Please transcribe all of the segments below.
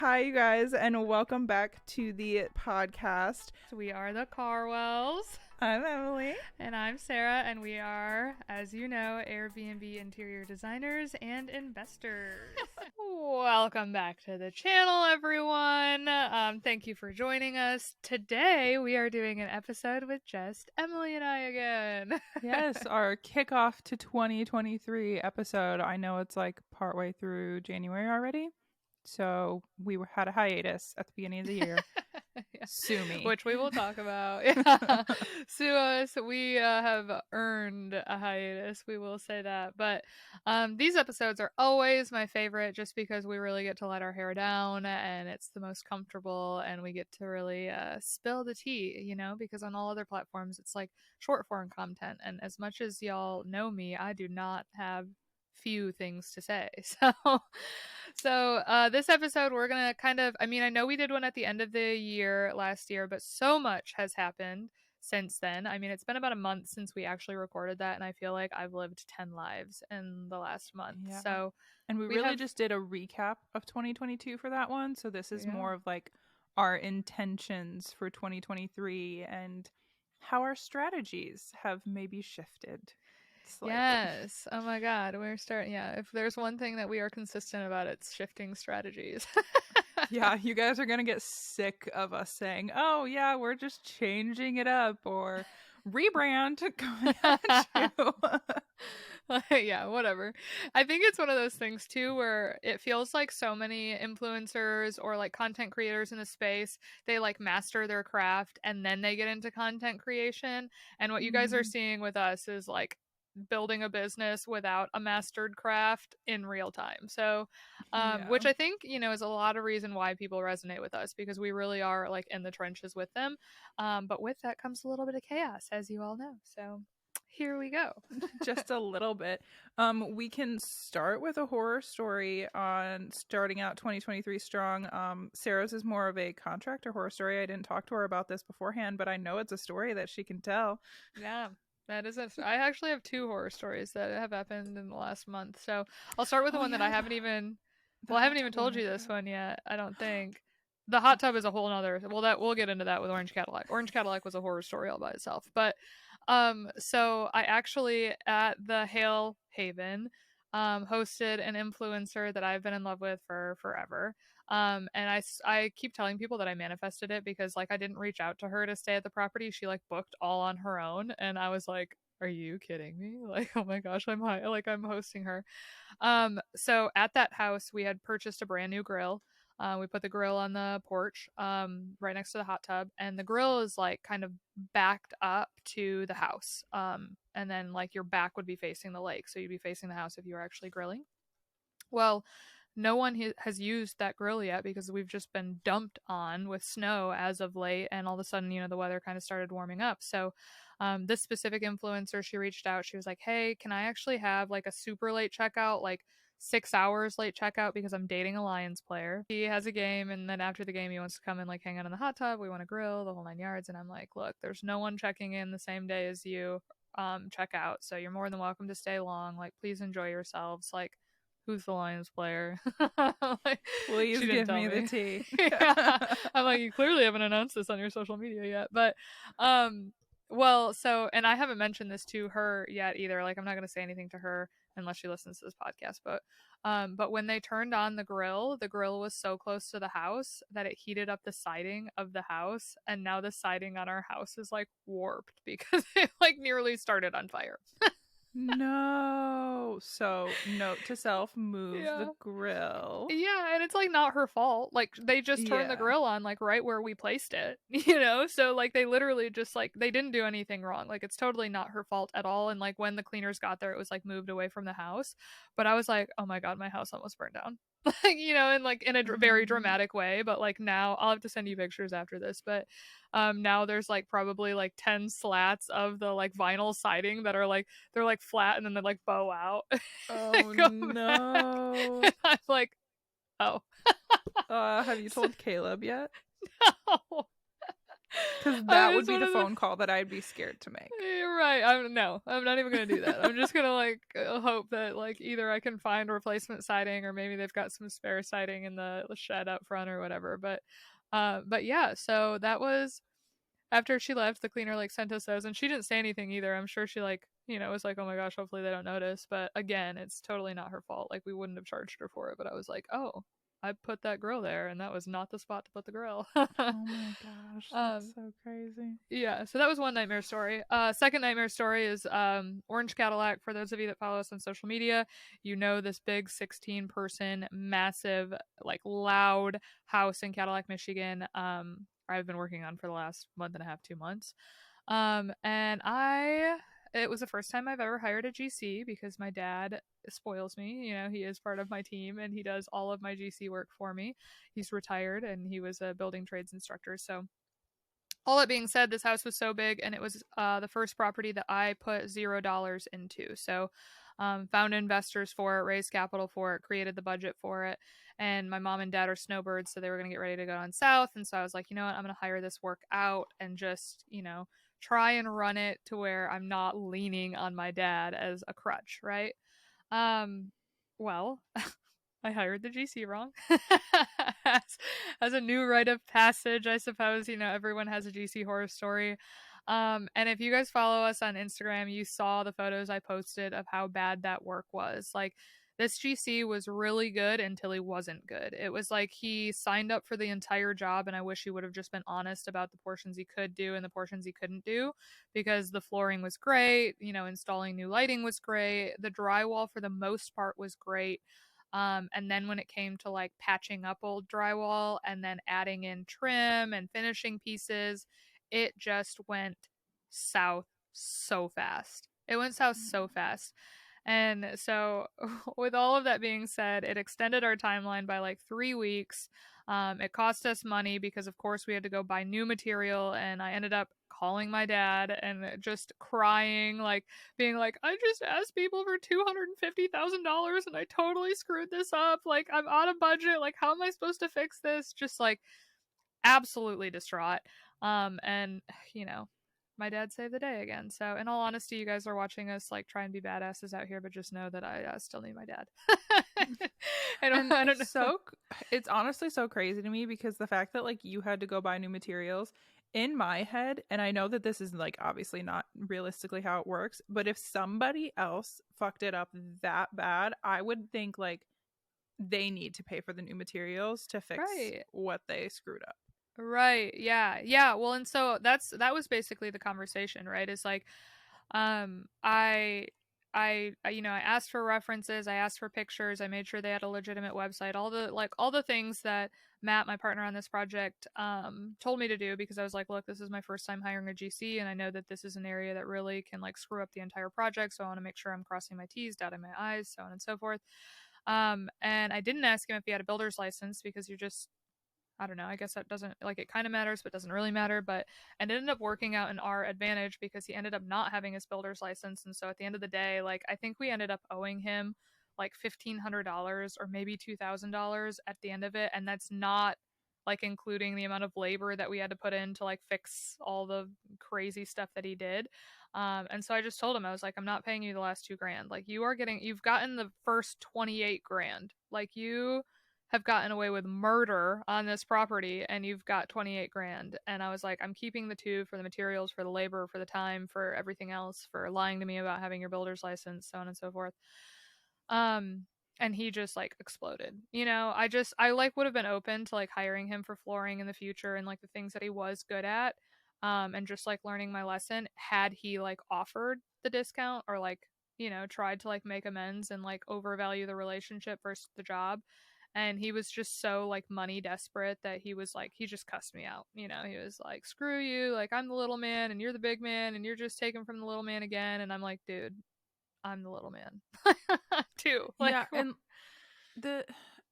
Hi, you guys, and welcome back to the podcast. We are the Carwells. I'm Emily. And I'm Sarah, and we are, as you know, Airbnb interior designers and investors. Welcome back to the channel, everyone. Thank you for joining us. Today, we are doing an episode with just Emily and I again. Yes, our kickoff to 2023 episode. I know it's like partway through January already. So we had a hiatus at the beginning of the year. Yeah. Sue me. Which we will talk about. Yeah. Sue us. We have earned a hiatus. We will say that. But these episodes are always my favorite just because we really get to let our hair down and it's the most comfortable and we get to really spill the tea, you know, because on all other platforms it's like short form content. And as much as y'all know me, I do not have few things to say. So this episode we're gonna I know we did one at the end of the year last year, but so much has happened since then. I mean, it's been about a month since we actually recorded that, and I feel like I've lived 10 lives in the last month. Yeah. So and we really just did a recap of 2022 for that one. So this is more of like our intentions for 2023 and how our strategies have maybe shifted. Slightly. Yes. Oh my God. We're starting. Yeah. If there's one thing that we are consistent about, it's shifting strategies. Yeah, you guys are going to get sick of us saying, oh, yeah, we're just changing it up or rebrand coming at you. Yeah, whatever. I think it's one of those things too where it feels like so many influencers or like content creators in the space, they like master their craft and then they get into content creation. And what you guys are seeing with us is like building a business without a mastered craft in real time. So which I think, you know, is a lot of reason why people resonate with us because we really are like in the trenches with them. But with that comes a little bit of chaos, as you all know. So here we go. Just a little bit. We can start with a horror story on starting out 2023 strong. Sarah's is more of a contractor horror story. I didn't talk to her about this beforehand, but I know it's a story that she can tell. Yeah. That is it. I actually have 2 horror stories that have happened in the last month. So I'll start with the one that I haven't even told you this one yet, I don't think. The hot tub is a whole nother. We'll get into that with Orange Cadillac. Orange Cadillac was a horror story all by itself. But so I actually at the Hale Haven hosted an influencer that I've been in love with for forever. And I keep telling people that I manifested it because like I didn't reach out to her to stay at the property. She like booked all on her own, and I was like, "Are you kidding me? Like, oh my gosh, I'm hosting her." So at that house, we had purchased a brand new grill. We put the grill on the porch, right next to the hot tub, and the grill is like kind of backed up to the house. And then like your back would be facing the lake, so you'd be facing the house if you were actually grilling. Well, no one has used that grill yet because we've just been dumped on with snow as of late, and all of a sudden, you know, the weather kind of started warming up. So this specific influencer, she reached out. She was like, hey, can I actually have like a super late checkout, like 6 hours late checkout, because I'm dating a Lions player. He has a game, and then after the game he wants to come and like hang out in the hot tub. We want to grill, the whole 9 yards. And I'm like, look, there's no one checking in the same day as you check out, so you're more than welcome to stay long. Like, please enjoy yourselves. Like, who's the Lions player? Like, please give me the tea. Yeah. I'm like, you clearly haven't announced this on your social media yet. But well, so, and I haven't mentioned this to her yet either. Like, I'm not going to say anything to her unless she listens to this podcast. But when they turned on the grill was so close to the house that it heated up the siding of the house. And now the siding on our house is like warped because it like nearly started on fire. No. So, note to self, move the grill. Yeah, and it's like not her fault. Like they just turned the grill on like right where we placed it, you know? So like they literally just like they didn't do anything wrong. Like it's totally not her fault at all. And like when the cleaners got there, it was like moved away from the house. But I was like, oh my God, my house almost burned down. Like, you know, and like in a very dramatic way. But like now I'll have to send you pictures after this. But now there's like probably like 10 slats of the like vinyl siding that are like they're like flat and then they like bow out. Oh no. And I'm like, oh. Have you told Caleb yet? No. Because that would be the phone call that I'd be scared to make. Right. I'm not even gonna do that. I'm just gonna like hope that like either I can find replacement siding or maybe they've got some spare siding in the shed up front or whatever. But yeah. So that was after she left. The cleaner like sent us those, and she didn't say anything either. I'm sure she like was like, oh my gosh, hopefully they don't notice. But again, it's totally not her fault. Like we wouldn't have charged her for it. But I was like, oh, I put that grill there, and that was not the spot to put the grill. Oh my gosh, that's so crazy. Yeah, so that was one nightmare story. Second nightmare story is Orange Cadillac. For those of you that follow us on social media, you know this big 16-person, massive, like loud house in Cadillac, Michigan. I've been working on for the last month and a half, 2 months. And it was the first time I've ever hired a GC because my dad spoils me. He is part of my team and he does all of my GC work for me. He's retired and he was a building trades instructor. So all that being said, this house was so big and it was the first property that I put $0 into. So found investors for it, raised capital for it, created the budget for it. And my mom and dad are snowbirds, so they were going to get ready to go on south. And so I was like, you know what, I'm going to hire this work out and just, try and run it to where I'm not leaning on my dad as a crutch, right? Well, I hired the GC wrong. as a new rite of passage, I suppose, everyone has a GC horror story. And if you guys follow us on Instagram, you saw the photos I posted of how bad that work was. Like, this GC was really good until he wasn't good. It was like he signed up for the entire job, and I wish he would have just been honest about the portions he could do and the portions he couldn't do, because the flooring was great, installing new lighting was great, the drywall for the most part was great. And then when it came to like patching up old drywall and then adding in trim and finishing pieces, it just went south so fast. It went south so fast. And so, with all of that being said, it extended our timeline by like 3 weeks. It cost us money because, of course, we had to go buy new material. And I ended up calling my dad and just crying, like being like, I just asked people for $250,000 and I totally screwed this up. Like, I'm out of budget. Like, how am I supposed to fix this? Just like absolutely distraught. And my dad saved the day again. So, in all honesty, you guys are watching us like try and be badasses out here, but just know that I still need my dad. I don't know. It's honestly so crazy to me because the fact that like you had to go buy new materials in my head, and I know that this is like obviously not realistically how it works, but if somebody else fucked it up that bad, I would think like they need to pay for the new materials to fix what they screwed up. Right. Yeah. Yeah. Well, and so that was basically the conversation, right? It's like, I asked for references, I asked for pictures, I made sure they had a legitimate website, all the things that Matt, my partner on this project, told me to do, because I was like, look, this is my first time hiring a GC, and I know that this is an area that really can like screw up the entire project, so I want to make sure I'm crossing my T's, dotting my I's, so on and so forth. And I didn't ask him if he had a builder's license, because I don't know, I guess that doesn't, like, it kind of matters, but doesn't really matter. But it ended up working out in our advantage because he ended up not having his builder's license. And so at the end of the day, like, I think we ended up owing him like $1,500 or maybe $2,000 at the end of it. And that's not like including the amount of labor that we had to put in to like fix all the crazy stuff that he did. And so I just told him, I was like, I'm not paying you the last $2,000. Like, you've gotten the first 28 grand. Like, you have gotten away with murder on this property and you've got 28 grand. And I was like, I'm keeping the two for the materials, for the labor, for the time, for everything else, for lying to me about having your builder's license, so on and so forth. And he just like exploded. I like would have been open to like hiring him for flooring in the future and like the things that he was good at. And just like learning my lesson, had he like offered the discount or like, tried to like make amends and like overvalue the relationship versus the job. And he was just so like money desperate that he just cussed me out. He was like, screw you, like, I'm the little man and you're the big man and you're just taking from the little man again. And I'm like, dude, I'm the little man too. Like, yeah, and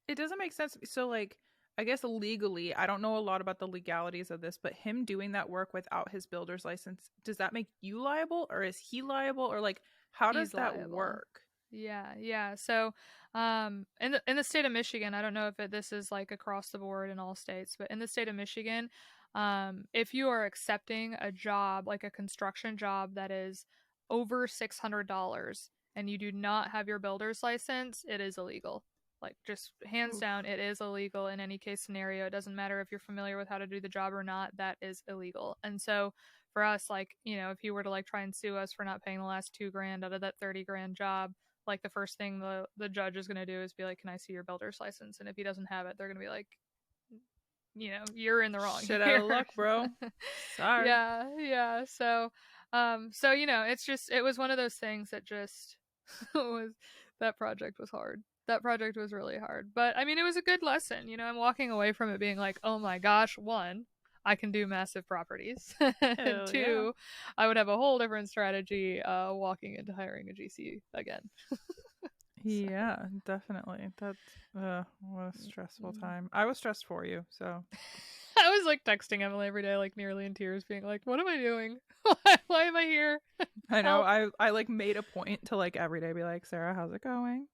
it doesn't make sense. So like, I guess legally, I don't know a lot about the legalities of this, but him doing that work without his builder's license, does that make you liable, or is he liable, or like how does that work? Yeah. So, in the state of Michigan, I don't know if this is like across the board in all states, but in the state of Michigan, If you are accepting a job, like a construction job that is over $600 and you do not have your builder's license, it is illegal. Like, just hands Oof. down, it is illegal in any case scenario. It doesn't matter if you're familiar with how to do the job or not, that is illegal. And so for us, like, you know, if he were to like try and sue us for not paying the last $2,000 out of that 30 grand job, like the first thing the judge is going to do is be like, can I see your builder's license? And if he doesn't have it, they're going to be like, you know, you're in the wrong Shit here. out of luck, bro. Sorry. Yeah. So you know, it was one of those things that just was, that project was hard. That project was really hard. But I mean, it was a good lesson. You know, I'm walking away from it being like, oh my gosh, one, I can do massive properties. And Hell yeah. two, I would have a whole different strategy walking into hiring a GC again. Yeah, definitely. That's what a stressful time. I was stressed for you, so I was like texting Emily every day, like nearly in tears, being like, what am I doing? Why am I here? I know I like made a point to like every day be like, Sarah, how's it going?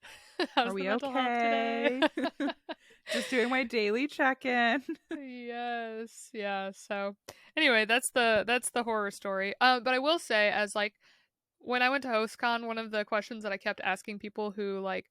How's Are the we mental health today? okay? Just doing my daily check-in. Yes. Yeah. So anyway, that's the horror story. But I will say, as like when I went to HostCon, one of the questions that I kept asking people who like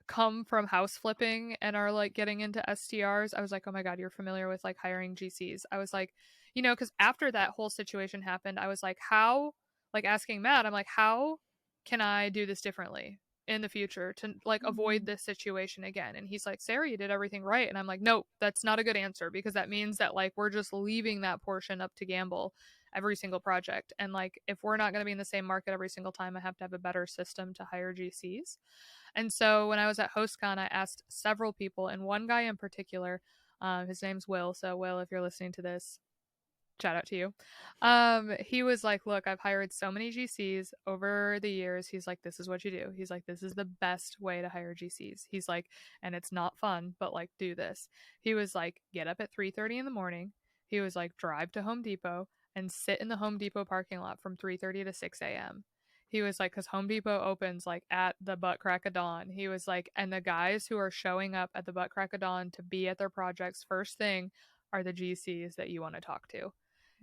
come from house flipping and are like getting into STRs, I was like, oh my God, you're familiar with like hiring GCs. I was like, you know, because after that whole situation happened, I was like, how, like asking Matt, I'm like, how can I do this differently in the future to like avoid this situation again? And he's like, Sarah, you did everything right. And I'm like, no, that's not a good answer, because that means that like we're just leaving that portion up to gamble every single project. And like, if we're not going to be in the same market every single time, I have to have a better system to hire GCs. And so when I was at HostCon, I asked several people, and one guy in particular, his name's Will. So Will, if you're listening to this, shout out to you. He was like, look, I've hired so many GCs over the years. He's like, this is what you do. He's like, this is the best way to hire GCs. He's like, and it's not fun, but like, do this. He was like, get up at 3:30 in the morning. He was like, drive to Home Depot and sit in the Home Depot parking lot from 3:30 to 6 a.m. He was like, because Home Depot opens like at the butt crack of dawn. He was like, and the guys who are showing up at the butt crack of dawn to be at their projects first thing are the GCs that you want to talk to.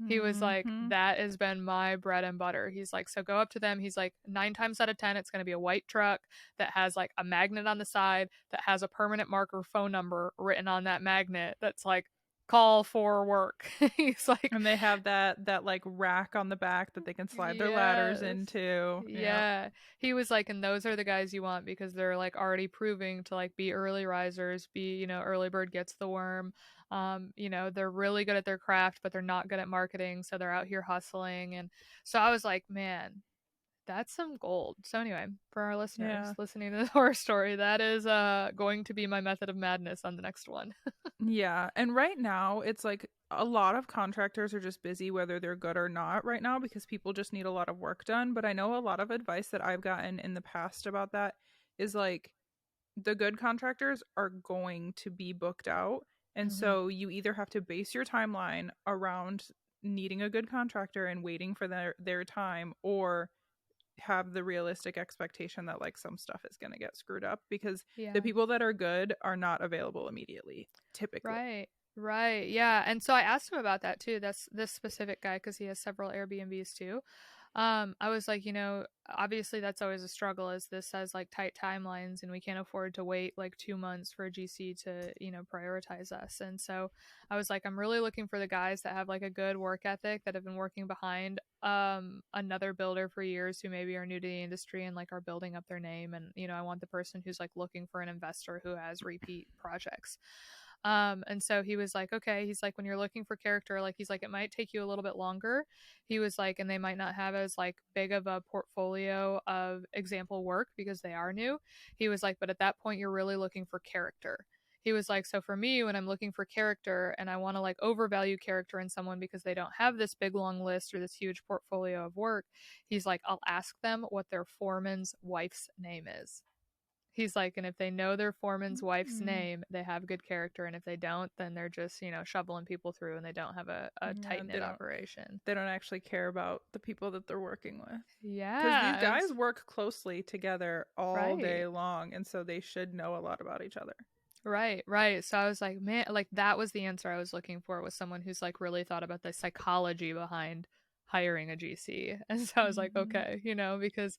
He was like, Mm-hmm. that has been my bread and butter. He's like, so go up to them. He's like, 9 times out of 10, it's going to be a white truck that has like a magnet on the side that has a permanent marker phone number written on that magnet that's like, call for work. He's like, And they have that like rack on the back that they can slide their ladders yes. into. Yeah. He was like, and those are the guys you want because they're like already proving to like be early risers, be, you know, early bird gets the worm. You know, they're really good at their craft, but they're not good at marketing. So they're out here hustling. And so I was like, man, that's some gold. So anyway, for our listeners Yeah. listening to the horror story, that is going to be my method of madness on the next one. Yeah. And right now, it's like a lot of contractors are just busy, whether they're good or not, right now, because people just need a lot of work done. But I know a lot of advice that I've gotten in the past about that is like the good contractors are going to be booked out. And so you either have to base your timeline around needing a good contractor and waiting for their time, or have the realistic expectation that like some stuff is going to get screwed up, because Yeah. the people that are good are not available immediately typically. Right. Yeah. And so I asked him about that too. That's this specific guy, because he has several Airbnbs too. I was like, you know, obviously that's always a struggle, as this has like tight timelines and we can't afford to wait like 2 months for a GC to, you know, prioritize us. And so I was like, I'm really looking for the guys that have like a good work ethic, that have been working behind another builder for years, who maybe are new to the industry and like are building up their name. And, you know, I want the person who's like looking for an investor who has repeat projects. And so he was like, okay, he's like, when you're looking for character, like, he's like, it might take you a little bit longer. He was like, and they might not have as like big of a portfolio of example work because they are new. He was like, but at that point, you're really looking for character. He was like, so for me, when I'm looking for character and I want to like overvalue character in someone because they don't have this big long list or this huge portfolio of work, he's like, I'll ask them what their foreman's wife's name is. He's like, and if they know their foreman's wife's name, they have good character. And if they don't, then they're just, you know, shoveling people through and they don't have a tight knit operation. They don't actually care about the people that they're working with. Yeah. Because these guys work closely together all Right. day long. And so they should know a lot about each other. Right, right. So I was like, man, like that was the answer I was looking for, was someone who's like really thought about the psychology behind hiring a GC. And so I was like, Mhm. okay, because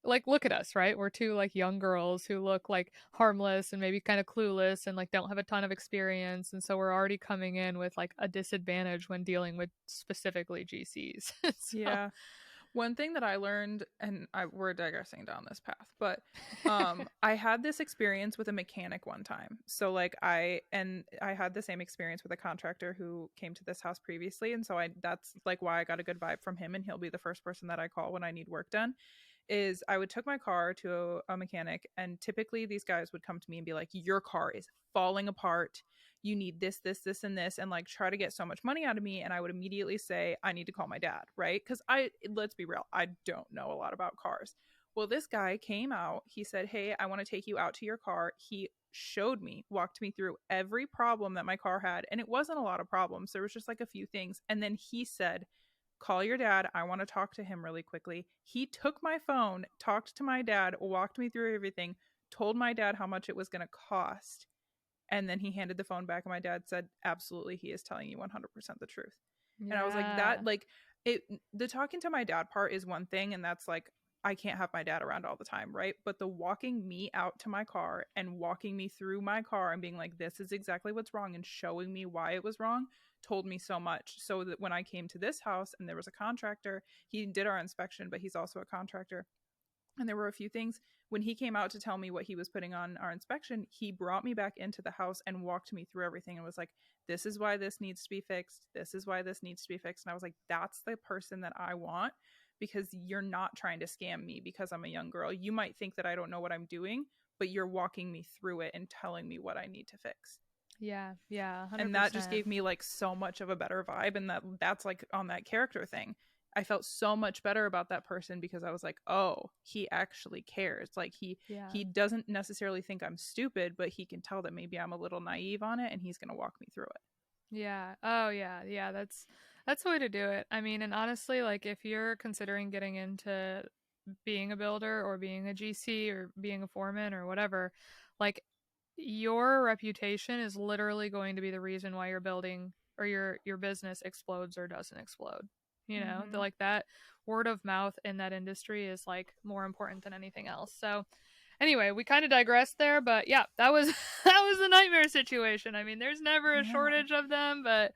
like look at us, right? We're two like young girls who look like harmless and maybe kind of clueless and like don't have a ton of experience, and so we're already coming in with like a disadvantage when dealing with specifically GCs. So Yeah. One thing that I learned, and we're digressing down this path, but I had this experience with a mechanic one time. So like I had the same experience with a contractor who came to this house previously, and so I that's like why I got a good vibe from him, and he'll be the first person that I call when I need work done. Is I would took my car to a mechanic, and typically these guys would come to me and be like, "Your car is falling apart. You need this, this, this, and this," and like try to get so much money out of me. And I would immediately say, "I need to call my dad," right? Because let's be real, I don't know a lot about cars. Well, this guy came out. He said, "Hey, I want to take you out to your car." He showed me, walked me through every problem that my car had, and it wasn't a lot of problems. There was just like a few things. And then he said, "Call your dad. I want to talk to him really quickly." He took my phone, talked to my dad, walked me through everything, told my dad how much it was going to cost. And then he handed the phone back, and my dad said, "Absolutely, he is telling you 100% the truth." And I was like, yeah. that, like, it, the talking to my dad part is one thing. And that's like, I can't have my dad around all the time, right? But the walking me out to my car and walking me through my car and being like, "This is exactly what's wrong," and showing me why it was wrong told me so much. So that when I came to this house and there was a contractor, he did our inspection, but he's also a contractor, and there were a few things. When he came out to tell me what he was putting on our inspection, he brought me back into the house and walked me through everything and was like, "This is why this needs to be fixed. This is why this needs to be fixed." And I was like, that's the person that I want, because you're not trying to scam me because I'm a young girl. You might think that I don't know what I'm doing, but you're walking me through it and telling me what I need to fix. Yeah, yeah, And that just 100%. gave me like so much of a better vibe. And that's like on that character thing, I felt so much better about that person, because I was like, "Oh, he actually cares." Like Yeah. he doesn't necessarily think I'm stupid, but he can tell that maybe I'm a little naive on it, and he's going to walk me through it. Yeah. Oh yeah. Yeah, that's the way to do it. I mean, and honestly, like if you're considering getting into being a builder or being a GC or being a foreman or whatever, like your reputation is literally going to be the reason why your building or your business explodes or doesn't explode. Mm-hmm. Like that word of mouth in that industry is like more important than anything else. So anyway, we kind of digressed there, but yeah, that was that was a nightmare situation. I mean, there's never a Yeah. shortage of them, but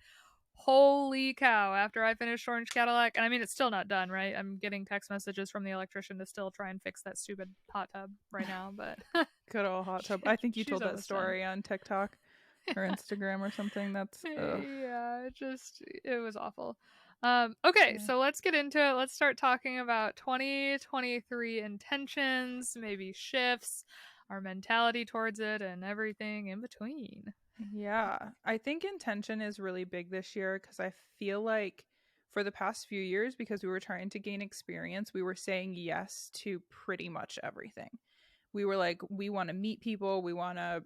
holy cow, after I finished Orange Cadillac, and I mean it's still not done, right? I'm getting text messages from the electrician to still try and fix that stupid hot tub right now, but Good old hot tub. I think you she's told that almost done. story on TikTok or Instagram or something. That's Yeah, it was awful. Okay, yeah. so let's get into it. Let's start talking about 2023 intentions, maybe shifts, our mentality towards it, and everything in between. Yeah, I think intention is really big this year, because I feel like for the past few years, because we were trying to gain experience, we were saying yes to pretty much everything. We were like, we want to meet people, we want to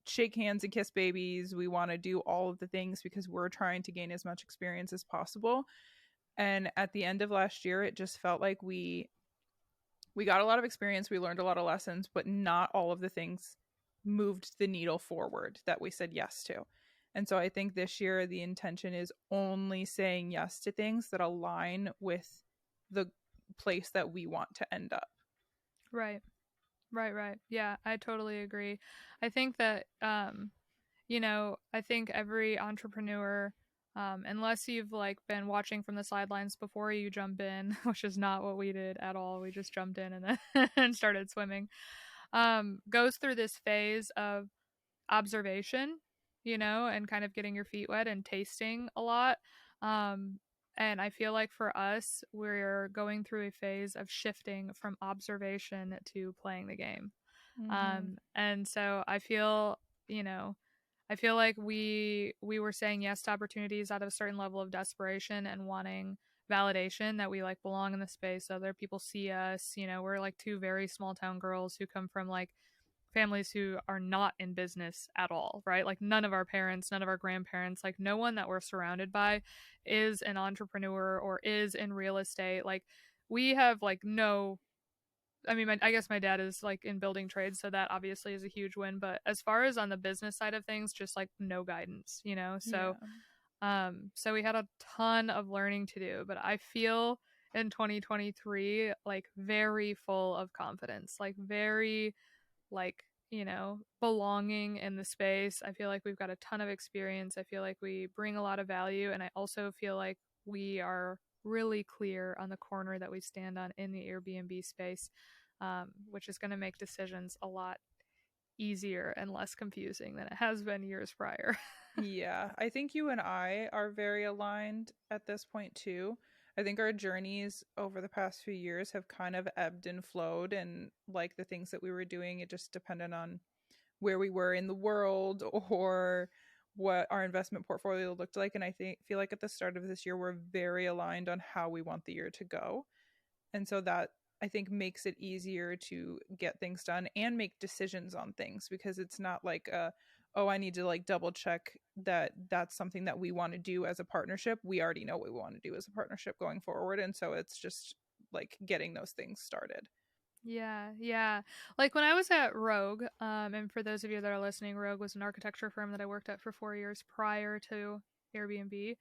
shake hands and kiss babies, we want to do all of the things because we're trying to gain as much experience as possible. And at the end of last year, it just felt like we got a lot of experience, we learned a lot of lessons, but not all of the things moved the needle forward that we said yes to. And so I think this year the intention is only saying yes to things that align with the place that we want to end up. Right, right, right. Yeah, I totally agree. I think that I think every entrepreneur, unless you've like been watching from the sidelines before you jump in, which is not what we did at all. We just jumped in and then and started swimming. Goes through this phase of observation, and kind of getting your feet wet and tasting a lot. Um, and I feel like for us, we're going through a phase of shifting from observation to playing the game. Mm-hmm. And so you know, I feel like we were saying yes to opportunities out of a certain level of desperation and wanting validation that we like belong in the space. Other people see us. We're like two very small town girls who come from like families who are not in business at all, right? Like none of our parents, none of our grandparents, like no one that we're surrounded by is an entrepreneur or is in real estate. Like we have like no I mean, I guess my dad is like in building trades, so that obviously is a huge win. But as far as on the business side of things, just like no guidance, you know. Yeah. So we had a ton of learning to do, but I feel in 2023 like very full of confidence, like very like, you know, belonging in the space. I feel like we've got a ton of experience. I feel like we bring a lot of value, and I also feel like we are really clear on the corner that we stand on in the Airbnb space, which is going to make decisions a lot easier and less confusing than it has been years prior. Yeah, I think you and I are very aligned at this point too. I think our journeys over the past few years have kind of ebbed and flowed, and like the things that we were doing, it just depended on where we were in the world or what our investment portfolio looked like. And I think feel like at the start of this year, we're very aligned on how we want the year to go. And so that I think makes it easier to get things done and make decisions on things, because it's not like oh, I need to like double check that that's something that we want to do as a partnership. We already know what we want to do as a partnership going forward, and so it's just like getting those things started. Yeah, yeah. Like when I was at Rogue, and for those of you that are listening, Rogue was an architecture firm that I worked at for 4 years prior to Airbnb.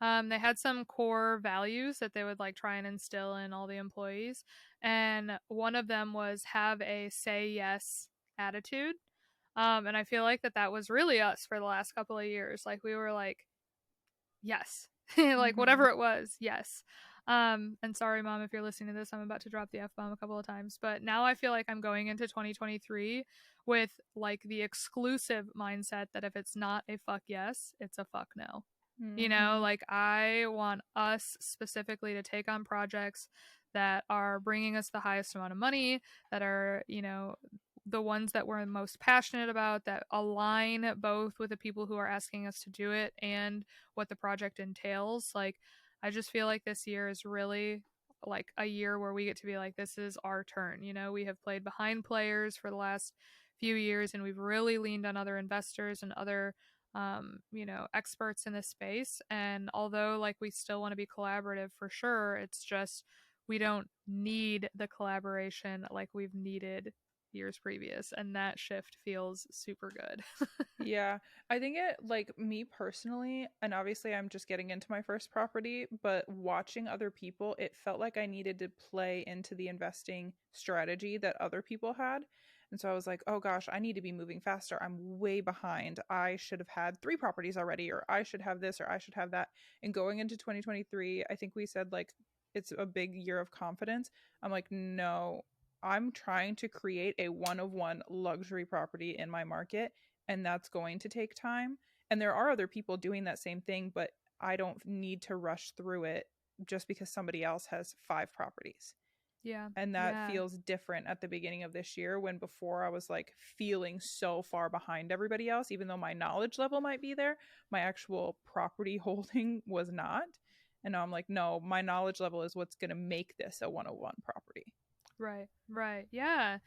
They had some core values that they would like try and instill in all the employees, and one of them was have a say yes attitude. And I feel like that was really us for the last couple of years. Like we were like, yes, like Mm-hmm. whatever it was, yes. And sorry, mom, if you're listening to this, I'm about to drop the F bomb a couple of times. But now I feel like I'm going into 2023 with like the exclusive mindset that if it's not a fuck yes, it's a fuck no. You know, Mm-hmm. like I want us specifically to take on projects that are bringing us the highest amount of money, that are, you know, the ones that we're most passionate about, that align both with the people who are asking us to do it and what the project entails. Like, I just feel like this year is really like a year where we get to be like, this is our turn. You know, we have played behind players for the last few years, and we've really leaned on other investors and other you know, experts in this space. And although like we still want to be collaborative for sure, it's just we don't need the collaboration like we've needed years previous, and that shift feels super good. Yeah, I think it, like me personally, and obviously I'm just getting into my first property, but watching other people, it felt like I needed to play into the investing strategy that other people had. And so I was like, oh gosh, I need to be moving faster. I'm way behind. I should have had three properties already, or I should have this, or I should have that. And going into 2023, I think we said like it's a big year of confidence. I'm like, no, I'm trying to create a one of one luxury property in my market, and that's going to take time. And there are other people doing that same thing, but I don't need to rush through it just because somebody else has five properties. Yeah, And that yeah, feels different at the beginning of this year, when before I was like feeling so far behind everybody else, even though my knowledge level might be there, my actual property holding was not. And now I'm like, no, my knowledge level is what's going to make this a 101 property. right, right, yeah,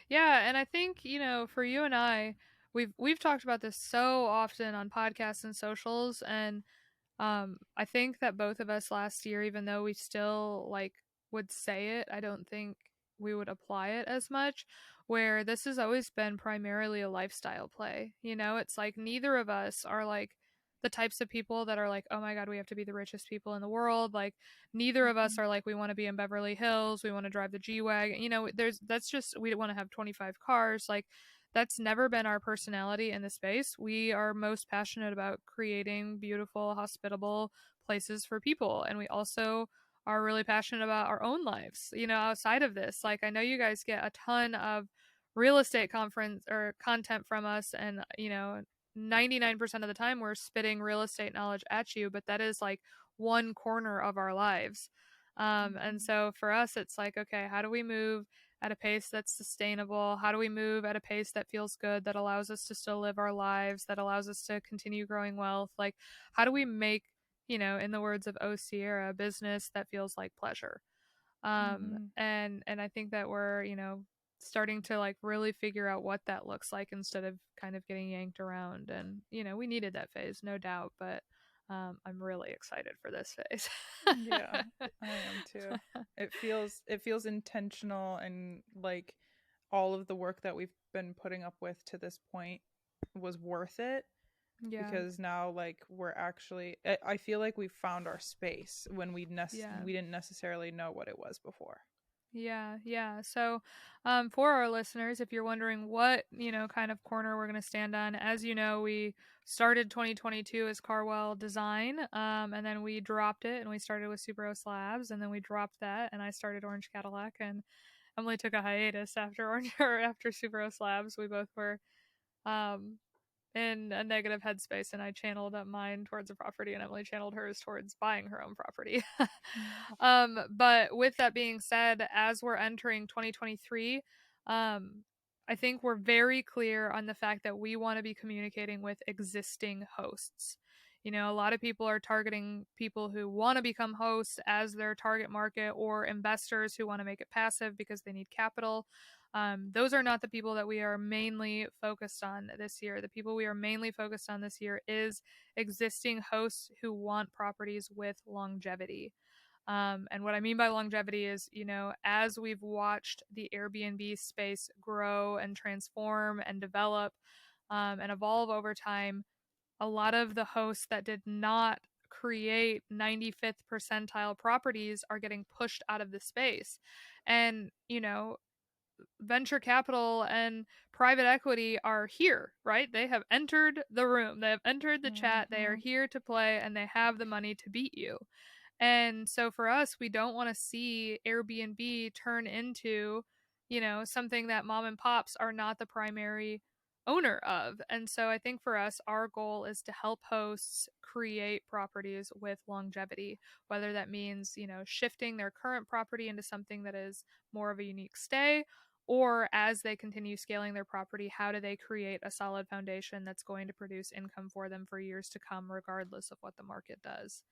yeah. And I think, you know, for you and I, we've talked about this so often on podcasts and socials, and I think that both of us last year, even though we still like would say it, I don't think we would apply it as much. Where this has always been primarily a lifestyle play. You know, it's like neither of us are like the types of people that are like, oh my God, we have to be the richest people in the world. Like, neither of us Mm-hmm. are like, we want to be in Beverly Hills, we want to drive the G Wagon. You know, that's just, we want to have 25 cars. Like, that's never been our personality in the space. We are most passionate about creating beautiful, hospitable places for people. And we also are really passionate about our own lives, you know, outside of this. Like, I know you guys get a ton of real estate conference or content from us, and, you know, 99% of the time we're spitting real estate knowledge at you, but that is like one corner of our lives. And Mm-hmm. so for us, it's like, okay, how do we move at a pace that's sustainable? How do we move at a pace that feels good, that allows us to still live our lives, that allows us to continue growing wealth? Like, how do we make, you know, in the words of O Sierra, a business that feels like pleasure? Mm-hmm. And I think that we're, you know, starting to like really figure out what that looks like instead of kind of getting yanked around. And, you know, we needed that phase, no doubt. But I'm really excited for this phase. Yeah, I am too. It feels intentional, and like all of the work that we've been putting up with to this point was worth it, Yeah. because now like we're actually I feel like we found our space when we didn't necessarily know what it was before. Yeah. So, for our listeners, if you're wondering what, kind of corner we're going to stand on, as you know, we started 2022 as Carwell Design, and then we dropped it and we started with Superos Labs, and then we dropped that and I started Orange Cadillac, and Emily took a hiatus after Orange or after Superos Labs. We both were, um, in a negative headspace, and I channeled mine towards a property and Emily channeled hers towards buying her own property. But with that being said, as we're entering 2023, I think we're very clear on the fact that we want to be communicating with existing hosts. A lot of people are targeting people who want to become hosts as their target market, or investors who want to make it passive because they need capital. Those are not the people that we are mainly focused on this year. The people we are mainly focused on this year is existing hosts who want properties with longevity. And what I mean by longevity is, as we've watched the Airbnb space grow and transform and develop, and evolve over time, a lot of the hosts that did not create 95th percentile properties are getting pushed out of the space. And, venture capital and private equity are here, right? They have entered the room, they have entered the chat, they are here to play, and they have the money to beat you. And so for us, we don't want to see Airbnb turn into, something that mom and pops are not the primary owner of. And so I think for us, our goal is to help hosts create properties with longevity, whether that means, shifting their current property into something that is more of a unique stay, or as they continue scaling their property, how do they create a solid foundation that's going to produce income for them for years to come, regardless of what the market does.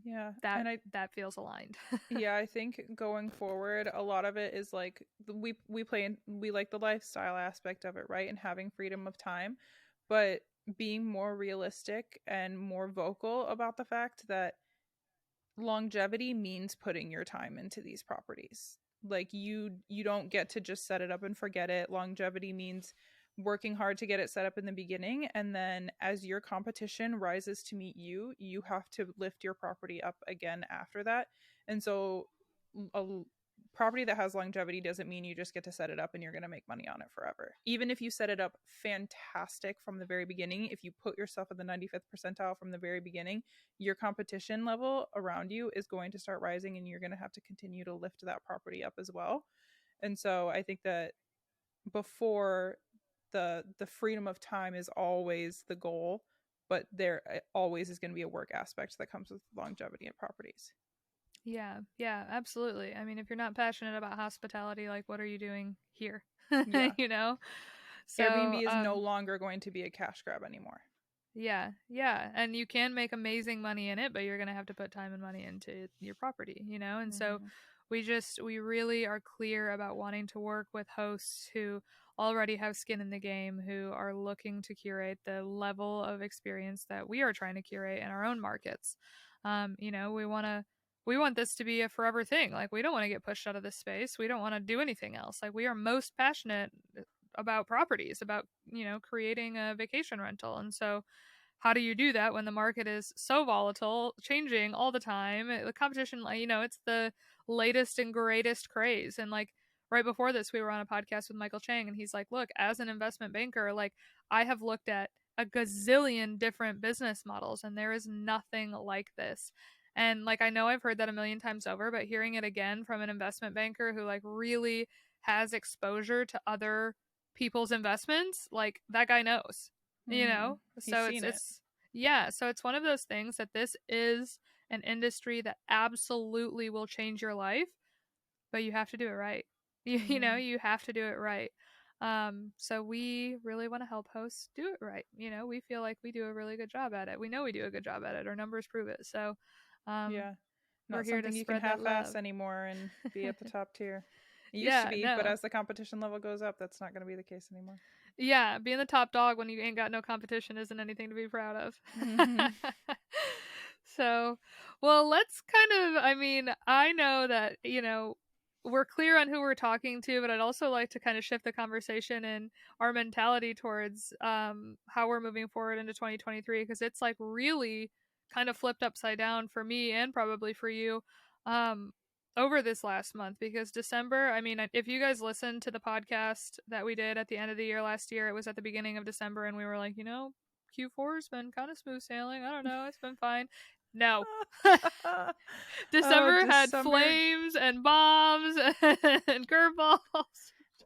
Yeah, that and that feels aligned. yeah, I think going forward, a lot of it is like we like the lifestyle aspect of it, right? And having freedom of time, but being more realistic and more vocal about the fact that longevity means putting your time into these properties. Like you don't get to just set it up and forget it. Longevity means working hard to get it set up in the beginning, and then as your competition rises to meet you, you have to lift your property up again after that. And so a property that has longevity doesn't mean you just get to set it up and you're going to make money on it forever. Even if you set it up fantastic from the very beginning, if you put yourself at the 95th percentile from the very beginning, your competition level around you is going to start rising, and you're going to have to continue to lift that property up as well. And so I think that before, the freedom of time is always the goal, but there always is going to be a work aspect that comes with longevity in properties. Yeah, absolutely. I mean, if you're not passionate about hospitality, like, what are you doing here? Yeah. So Airbnb is no longer going to be a cash grab anymore. Yeah, and you can make amazing money in it, but you're going to have to put time and money into your property, And so we really are clear about wanting to work with hosts who already have skin in the game, who are looking to curate the level of experience that we are trying to curate in our own markets. We want this to be a forever thing. Like, we don't want to get pushed out of this space. We don't want to do anything else. Like, we are most passionate about properties, about, creating a vacation rental. And so how do you do that when the market is so volatile, changing all the time? The competition, it's the latest and greatest craze. And like right before this, we were on a podcast with Michael Chang, and he's like, look, as an investment banker, like, I have looked at a gazillion different business models, and there is nothing like this. And like, I know I've heard that a million times over, but hearing it again from an investment banker who like really has exposure to other people's investments, like, that guy knows, so so it's one of those things that this is an industry that absolutely will change your life, but you have to do it right. You have to do it right. So we really want to help hosts do it right. We feel like we do a really good job at it. We know we do a good job at it. Our numbers prove it. So yeah, not we're here something to you can spread that half-ass love anymore and be at the top tier. It used to be, no. but as the competition level goes up, that's not going to be the case anymore. Yeah, being the top dog when you ain't got no competition isn't anything to be proud of. So, well, let's kind of, I mean, I know that, we're clear on who we're talking to, but I'd also like to kind of shift the conversation and our mentality towards how we're moving forward into 2023, because it's like really kind of flipped upside down for me and probably for you um, over this last month. Because December, I mean, if you guys listened to the podcast that we did at the end of the year last year, it was at the beginning of December, and we were like, Q4's been kind of smooth sailing. I don't know, it's been fine. No. December had flames and bombs and curveballs.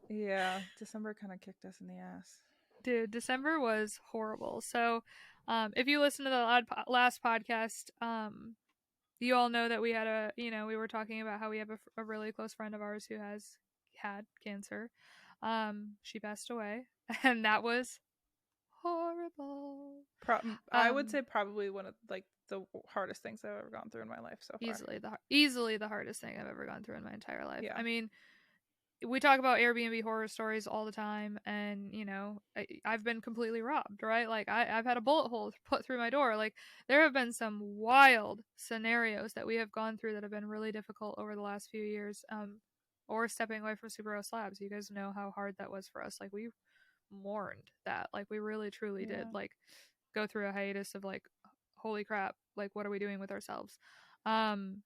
Yeah, December kind of kicked us in the ass. Dude, December was horrible. So, if you listen to the last podcast, you all know that we had we were talking about how we have a really close friend of ours who had cancer. She passed away, and that was horrible. I would say probably one of like the hardest things I've ever gone through in my life so far. Easily the hardest thing I've ever gone through in my entire life. Yeah. I mean, we talk about Airbnb horror stories all the time, and I've been completely robbed, right? Like I've had a bullet hole put through my door. Like there have been some wild scenarios that we have gone through that have been really difficult over the last few years. Or stepping away from Superhero Slabs. You guys know how hard that was for us. Like we mourned that. Like we really truly did like go through a hiatus of like, holy crap, like what are we doing with ourselves? And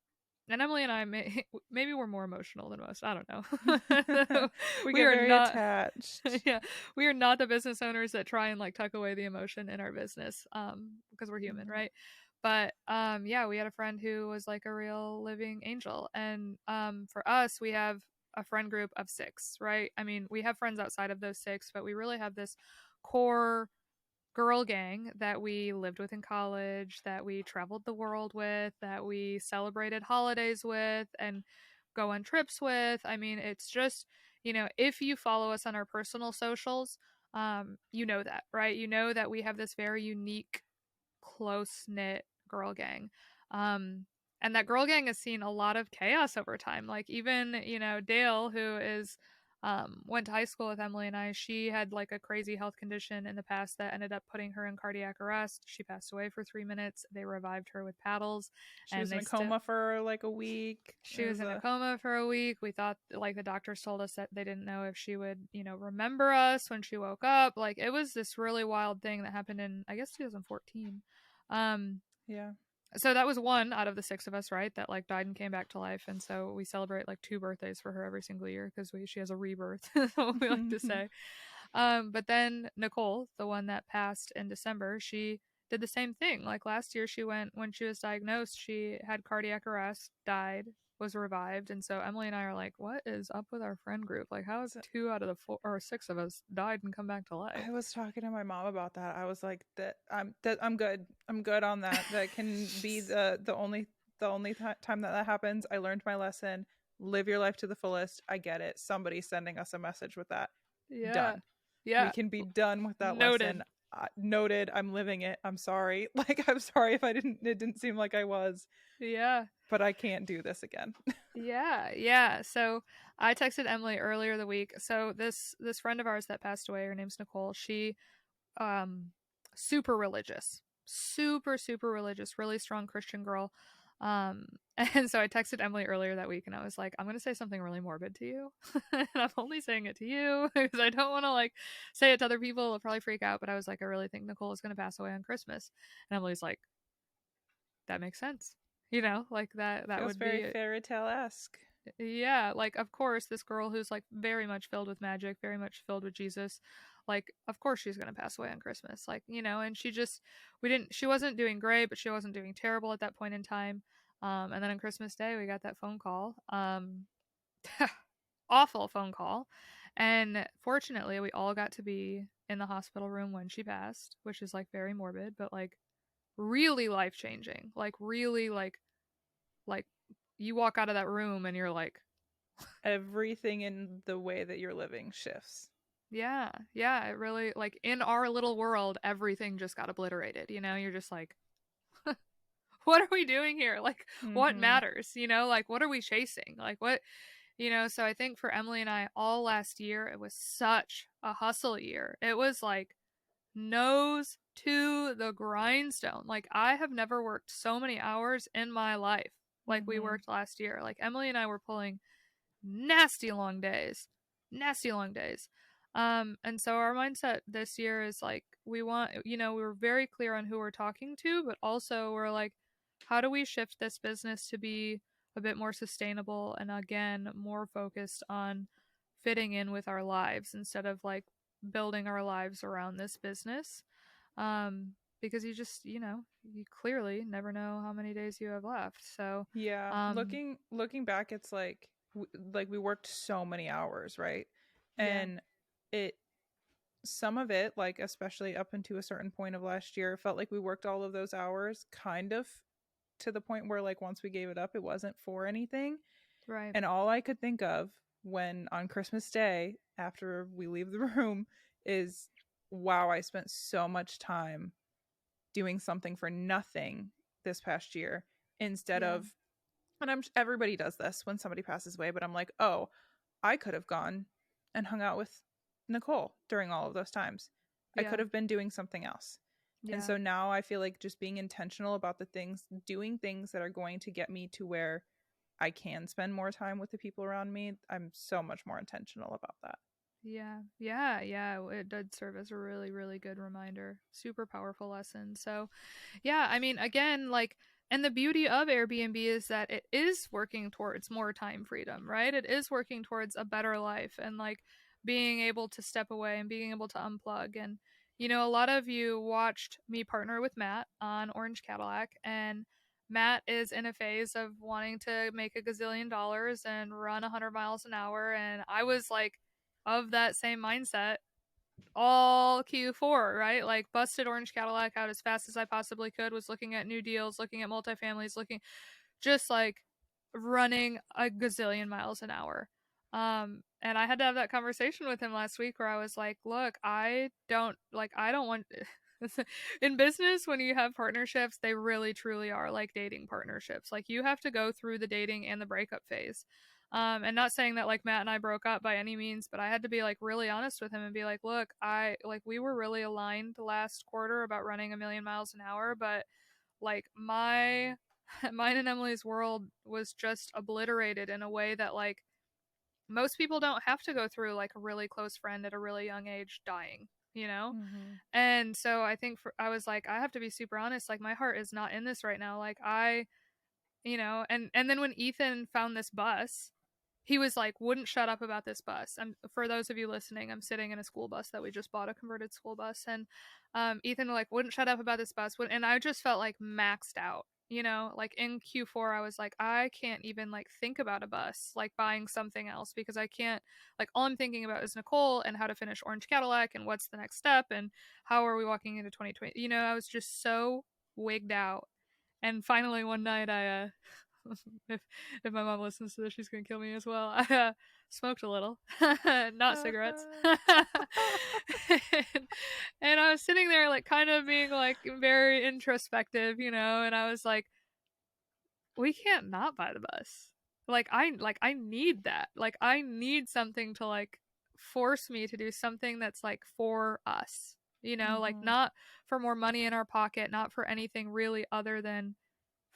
Emily and I maybe we're more emotional than most. I don't know. we are very not attached. Yeah, we are not the business owners that try and like tuck away the emotion in our business because we're human, right? But yeah, we had a friend who was like a real living angel, and for us, we have a friend group of 6, right? I mean, we have friends outside of those 6, but we really have this core girl gang that we lived with in college, that we traveled the world with, that we celebrated holidays with and go on trips with. I mean, it's just, if you follow us on our personal socials, you know that, right? You know that we have this very unique, close-knit girl gang. And that girl gang has seen a lot of chaos over time. Like even, Dale, who went to high school with Emily and I, she had like a crazy health condition in the past that ended up putting her in cardiac arrest. She passed away for 3 minutes. They revived her with paddles. She was in a coma for like a week. She was in a coma for a week. We thought, like, the doctors told us that they didn't know if she would, remember us when she woke up. Like, it was this really wild thing that happened in, I guess, 2014. Yeah. So that was one out of the 6 of us, right, that like died and came back to life. And so we celebrate like 2 birthdays for her every single year because she has a rebirth, what we like to say. But then Nicole, the one that passed in December, she did the same thing. Like last year, when she was diagnosed, she had cardiac arrest, died, was revived. And so Emily and I are like, what is up with our friend group? Like, how is 2 out of the 4 or 6 of us died and come back to life? I was talking to my mom about that. I was like, I'm good. I'm good on that. That can be the only time that happens. I learned my lesson. Live your life to the fullest. I get it. Somebody's sending us a message with that. Yeah. Done. Yeah. We can be done with that lesson. Noted. I'm living it. I'm sorry. Like, I'm sorry if it didn't seem like I was. Yeah. But I can't do this again. Yeah. So I texted Emily earlier the week. So this friend of ours that passed away, her name's Nicole. She, super religious, super religious, really strong Christian girl. And so I texted Emily earlier that week and I was like, I'm going to say something really morbid to you. And I'm only saying it to you because I don't want to like say it to other people. They'll probably freak out. But I was like, I really think Nicole is going to pass away on Christmas. And Emily's like, that makes sense. Like that Feels would very be fairy tale-esque. Yeah, like of course this girl who's like very much filled with magic, very much filled with Jesus, like of course she's going to pass away on Christmas. Like, and she wasn't doing great, but she wasn't doing terrible at that point in time. And then on Christmas Day we got that phone call. Awful phone call. And fortunately we all got to be in the hospital room when she passed, which is like very morbid, but like really life-changing. Like really like you walk out of that room and you're like, everything in the way that you're living shifts. Yeah, it really, like, in our little world, everything just got obliterated, you're just like, what are we doing here? Like, what matters, like, what are we chasing? Like, what, so I think for Emily and I, all last year, it was such a hustle year. It was like nose to the grindstone. Like, I have never worked so many hours in my life like we Mhm. worked last year. Like, Emily and I were pulling nasty long days. Nasty long days. And so our mindset this year is like, we want, we were very clear on who we're talking to, but also we're like, how do we shift this business to be a bit more sustainable and again more focused on fitting in with our lives instead of like building our lives around this business. Because you just, you clearly never know how many days you have left. So, Yeah, um, looking back, it's like like we worked so many hours, right? yeah, And it some of it, like especially up into a certain point of last year, felt like we worked all of those hours kind of to the point where like once we gave it up, it wasn't for anything. right. And all I could think of when on Christmas Day after we leave the room is, wow, I spent so much time doing something for nothing this past year instead Yeah, of, and I'm everybody does this when somebody passes away, but I'm like, oh, I could have gone and hung out with Nicole during all of those times. I yeah, could have been doing something else. And yeah. so now I feel like just being intentional about the things, doing things that are going to get me to where I can spend more time with the people around me. I'm so much more intentional about that. Yeah, yeah, yeah. It did serve as a really, really good reminder. Super powerful lesson. So, yeah, I mean, again, like, and the beauty of Airbnb is that it is working towards more time freedom, right? It is working towards a better life and like being able to step away and being able to unplug. And, a lot of you watched me partner with Matt on Orange Cadillac, and Matt is in a phase of wanting to make a gazillion dollars and run 100 miles an hour. And I was like, of that same mindset all Q4, right? Like busted Orange Cadillac out as fast as I possibly could, was looking at new deals, looking at multifamilies, looking just like running a gazillion miles an hour. And I had to have that conversation with him last week where I was like, look, I don't want in business when you have partnerships, they really truly are like dating partnerships. Like you have to go through the dating and the breakup phase. And not saying that like Matt and I broke up by any means, but I had to be like really honest with him and be like, look, we were really aligned last quarter about running a million miles an hour, but like mine and Emily's world was just obliterated in a way that like most people don't have to go through like a really close friend at a really young age dying, you know? Mm-hmm. And so I think I was like, I have to be super honest, like my heart is not in this right now. Like and then when Ethan found this bus, he was like, wouldn't shut up about this bus. For those of you listening, I'm sitting in a school bus that we just bought, a converted school bus, and Ethan like wouldn't shut up about this bus, and I just felt like maxed out. Like in Q4, I was like, I can't even like think about a bus, like buying something else because I can't. Like all I'm thinking about is Nicole and how to finish Orange Cadillac and what's the next step and how are we walking into 2020. I was just so wigged out. And finally, one night, I if if my mom listens to this, she's gonna kill me as well. I smoked a little, not cigarettes, and I was sitting there like kind of being like very introspective, and I was like, we can't not buy the bus. I need that. Like I need something to like force me to do something that's like for us. Like Mm-hmm. not for more money in our pocket, not for anything really other than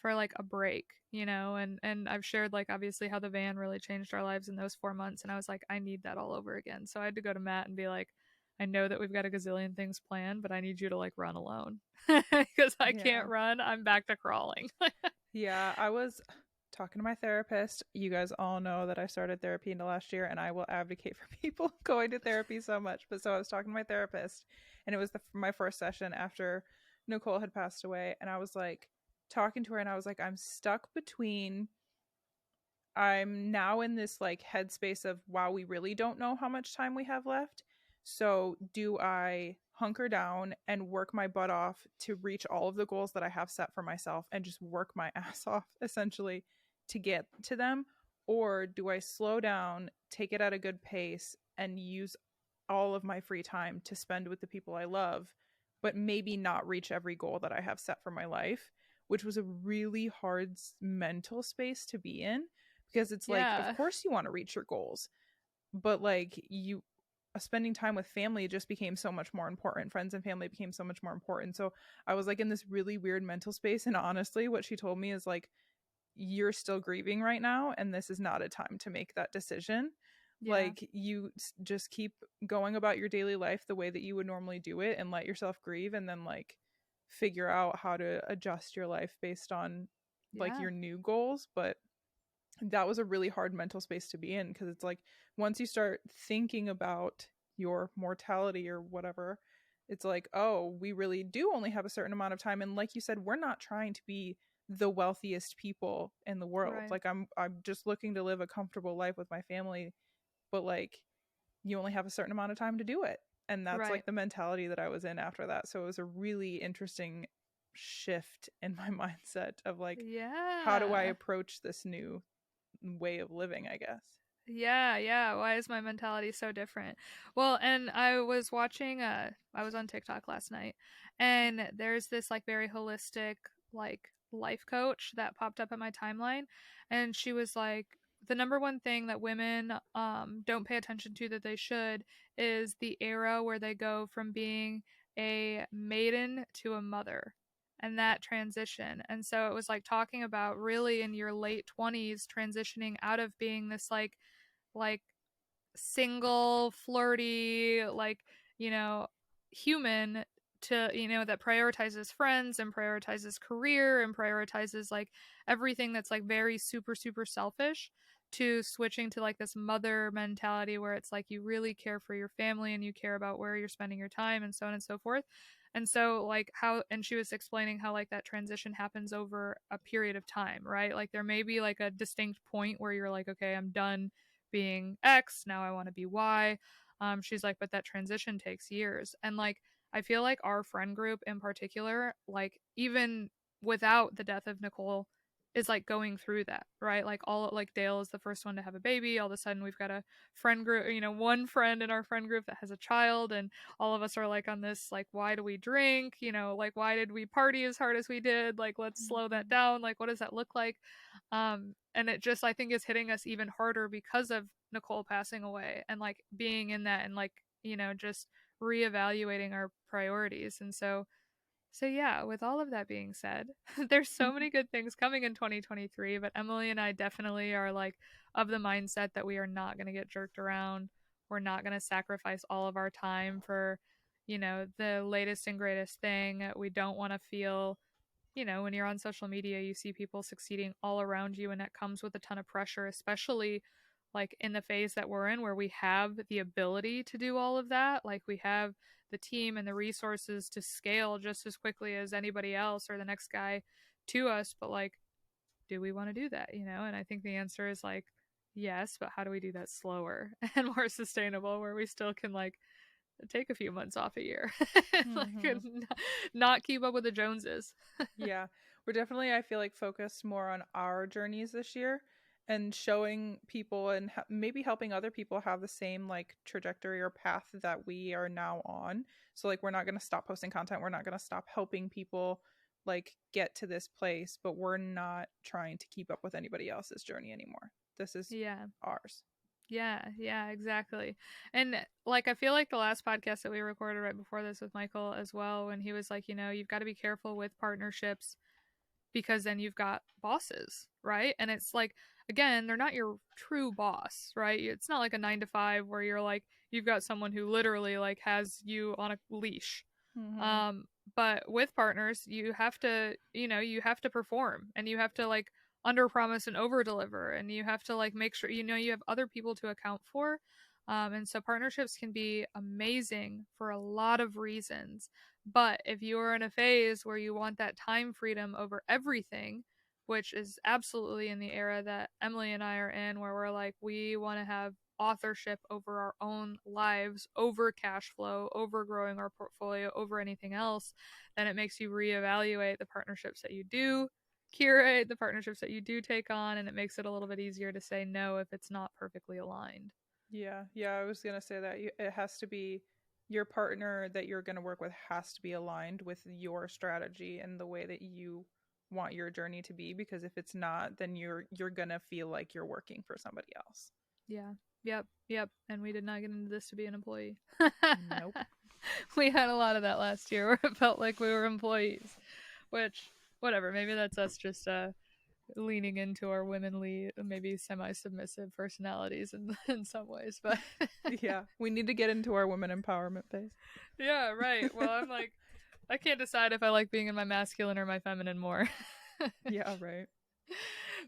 for like a break, and I've shared like obviously how the van really changed our lives in those 4 months, and I was like, I need that all over again. So I had to go to Matt and be like, I know that we've got a gazillion things planned, but I need you to like run alone because I can't Yeah. run. I'm back to crawling. Yeah, I was talking to my therapist. You guys all know that I started therapy in the last year, and I will advocate for people going to therapy so much. But so I was talking to my therapist, and it was my first session after Nicole had passed away, and I was like talking to her, and I was like, I'm stuck between. I'm now in this like headspace of, wow, we really don't know how much time we have left. So do I hunker down and work my butt off to reach all of the goals that I have set for myself and just work my ass off essentially to get to them? Or do I slow down, take it at a good pace, and use all of my free time to spend with the people I love, but maybe not reach every goal that I have set for my life, which was a really hard mental space to be in because it's like, of Yeah. course you want to reach your goals, but like spending time with family just became so much more important. Friends and family became so much more important. So I was like in this really weird mental space. And honestly, what she told me is like, you're still grieving right now, and this is not a time to make that decision. Yeah. Like, you just keep going about your daily life the way that you would normally do it and let yourself grieve, and then like figure out how to adjust your life based on like Yeah. your new goals. But that was a really hard mental space to be in, because it's like once you start thinking about your mortality or whatever, it's like, oh, we really do only have a certain amount of time. And like you said, we're not trying to be the wealthiest people in the world. Right. Like, I'm just looking to live a comfortable life with my family, but like you only have a certain amount of time to do it. And that's Right. like the mentality that I was in after that. So it was a really interesting shift in my mindset of like, how do I Yeah. approach this new way of living, I guess. Yeah, yeah. Why is my mentality so different? Well, and I was watching I was on TikTok last night, and there's this like very holistic like life coach that popped up at my timeline, and she was like, the number one thing that women don't pay attention to that they should is the era where they go from being a maiden to a mother, and that transition. And so it was like talking about really in your late 20s transitioning out of being this like single flirty like human to that prioritizes friends and prioritizes career and prioritizes like everything that's like very super super selfish, to switching to like this mother mentality where it's like you really care for your family and you care about where you're spending your time and so on and so forth. And so like how, and she was explaining how like that transition happens over a period of time, right? Like there may be like a distinct point where you're like, okay, I'm done being X, now I want to be Y. She's like, but that transition takes years. And like, I feel like our friend group in particular, like, even without the death of Nicole, is like going through that, right? Like, all like Dale is the first one to have a baby. All of a sudden, we've got a friend group, one friend in our friend group that has a child, and all of us are like on this, like, why do we drink? Like, why did we party as hard as we did? Like, let's slow that down. Like, what does that look like? And it just, I think, is hitting us even harder because of Nicole passing away and like being in that and like just reevaluating our priorities. And so yeah, with all of that being said, there's so many good things coming in 2023, but Emily and I definitely are like of the mindset that we are not going to get jerked around. We're not going to sacrifice all of our time for the latest and greatest thing. We don't want to feel, when you're on social media, you see people succeeding all around you, and that comes with a ton of pressure, especially like in the phase that we're in where we have the ability to do all of that. Like we have the team and the resources to scale just as quickly as anybody else or the next guy to us. But like, do we want to do that? And I think the answer is like, yes, but how do we do that slower and more sustainable where we still can like take a few months off a year like not keep up with the Joneses. Yeah, we're definitely, I feel like, focused more on our journeys this year and showing people and maybe helping other people have the same like trajectory or path that we are now on. So like, we're not going to stop posting content. We're not going to stop helping people like get to this place, but we're not trying to keep up with anybody else's journey anymore. This is Yeah. ours. Yeah, yeah, exactly. And like I feel like the last podcast that we recorded right before this with Michael as well, when he was like, you've got to be careful with partnerships because then you've got bosses, right? And it's like, again, they're not your true boss, right? It's not like a 9 to 5 where you're like you've got someone who literally like has you on a leash. Mm-hmm. Um, but with partners, you have to, you have to perform and you have to like under promise and over deliver, and you have to like make sure you have other people to account for. And so partnerships can be amazing for a lot of reasons. But if you're in a phase where you want that time freedom over everything, which is absolutely in the era that Emily and I are in, where we're like, we want to have authorship over our own lives, over cash flow, over growing our portfolio, over anything else, then it makes you reevaluate the partnerships that you do curate, the partnerships that you do take on, and it makes it a little bit easier to say no if it's not perfectly aligned. Yeah, yeah, I was gonna say that it has to be your partner that you're gonna work with has to be aligned with your strategy and the way that you want your journey to be. Because if it's not, then you're gonna feel like you're working for somebody else. Yeah. Yep. And we did not get into this to be an employee. Nope. We had a lot of that last year where it felt like we were employees, which, whatever, maybe that's us just leaning into our womanly, maybe semi-submissive personalities in some ways, but Yeah, we need to get into our women empowerment phase. yeah, right. Well, I'm like, I can't decide if I like being in my masculine or my feminine more. Yeah, right.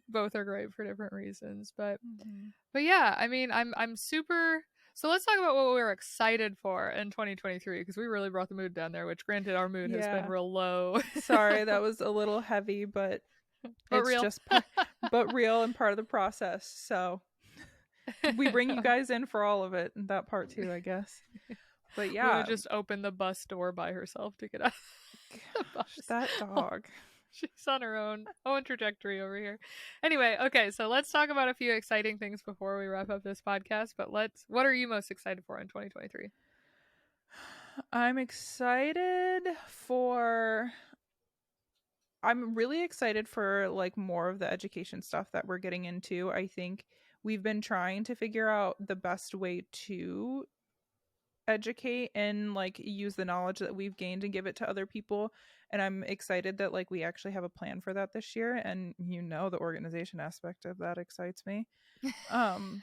Both are great for different reasons, Mm-hmm. but yeah, I mean, I'm super. So let's talk about what we were excited for in 2023, because we really brought the mood down there. Which, granted, our mood has been Yeah. real low. Sorry, that was a little heavy, but But it's real. just but real and part of the process. So we bring you guys in for all of it, and that part too, I guess. But yeah, Luna just opened the bus door by herself to get out of the bus. That dog. She's on her own trajectory over here. Anyway, okay, so let's talk about a few exciting things before we wrap up this podcast. But what are you most excited for in 2023? I'm excited for I'm really excited for like more of the education stuff that we're getting into. I think we've been trying to figure out the best way to educate and like use the knowledge that we've gained and give it to other people, and I'm excited that like we actually have a plan for that this year, and the organization aspect of that excites me. um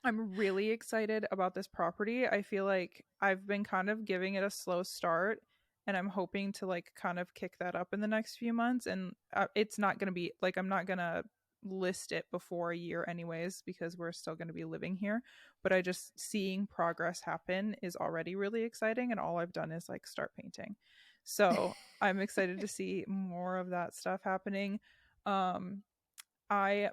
I'm really excited about this property. I feel like I've been kind of giving it a slow start, and I'm hoping to like kind of kick that up in the next few months, and it's not going to be like I'm not going to list it before a year anyways because we're still going to be living here, but I just seeing progress happen is already really exciting, and all I've done is like start painting. So I'm excited to see more of that stuff happening. um I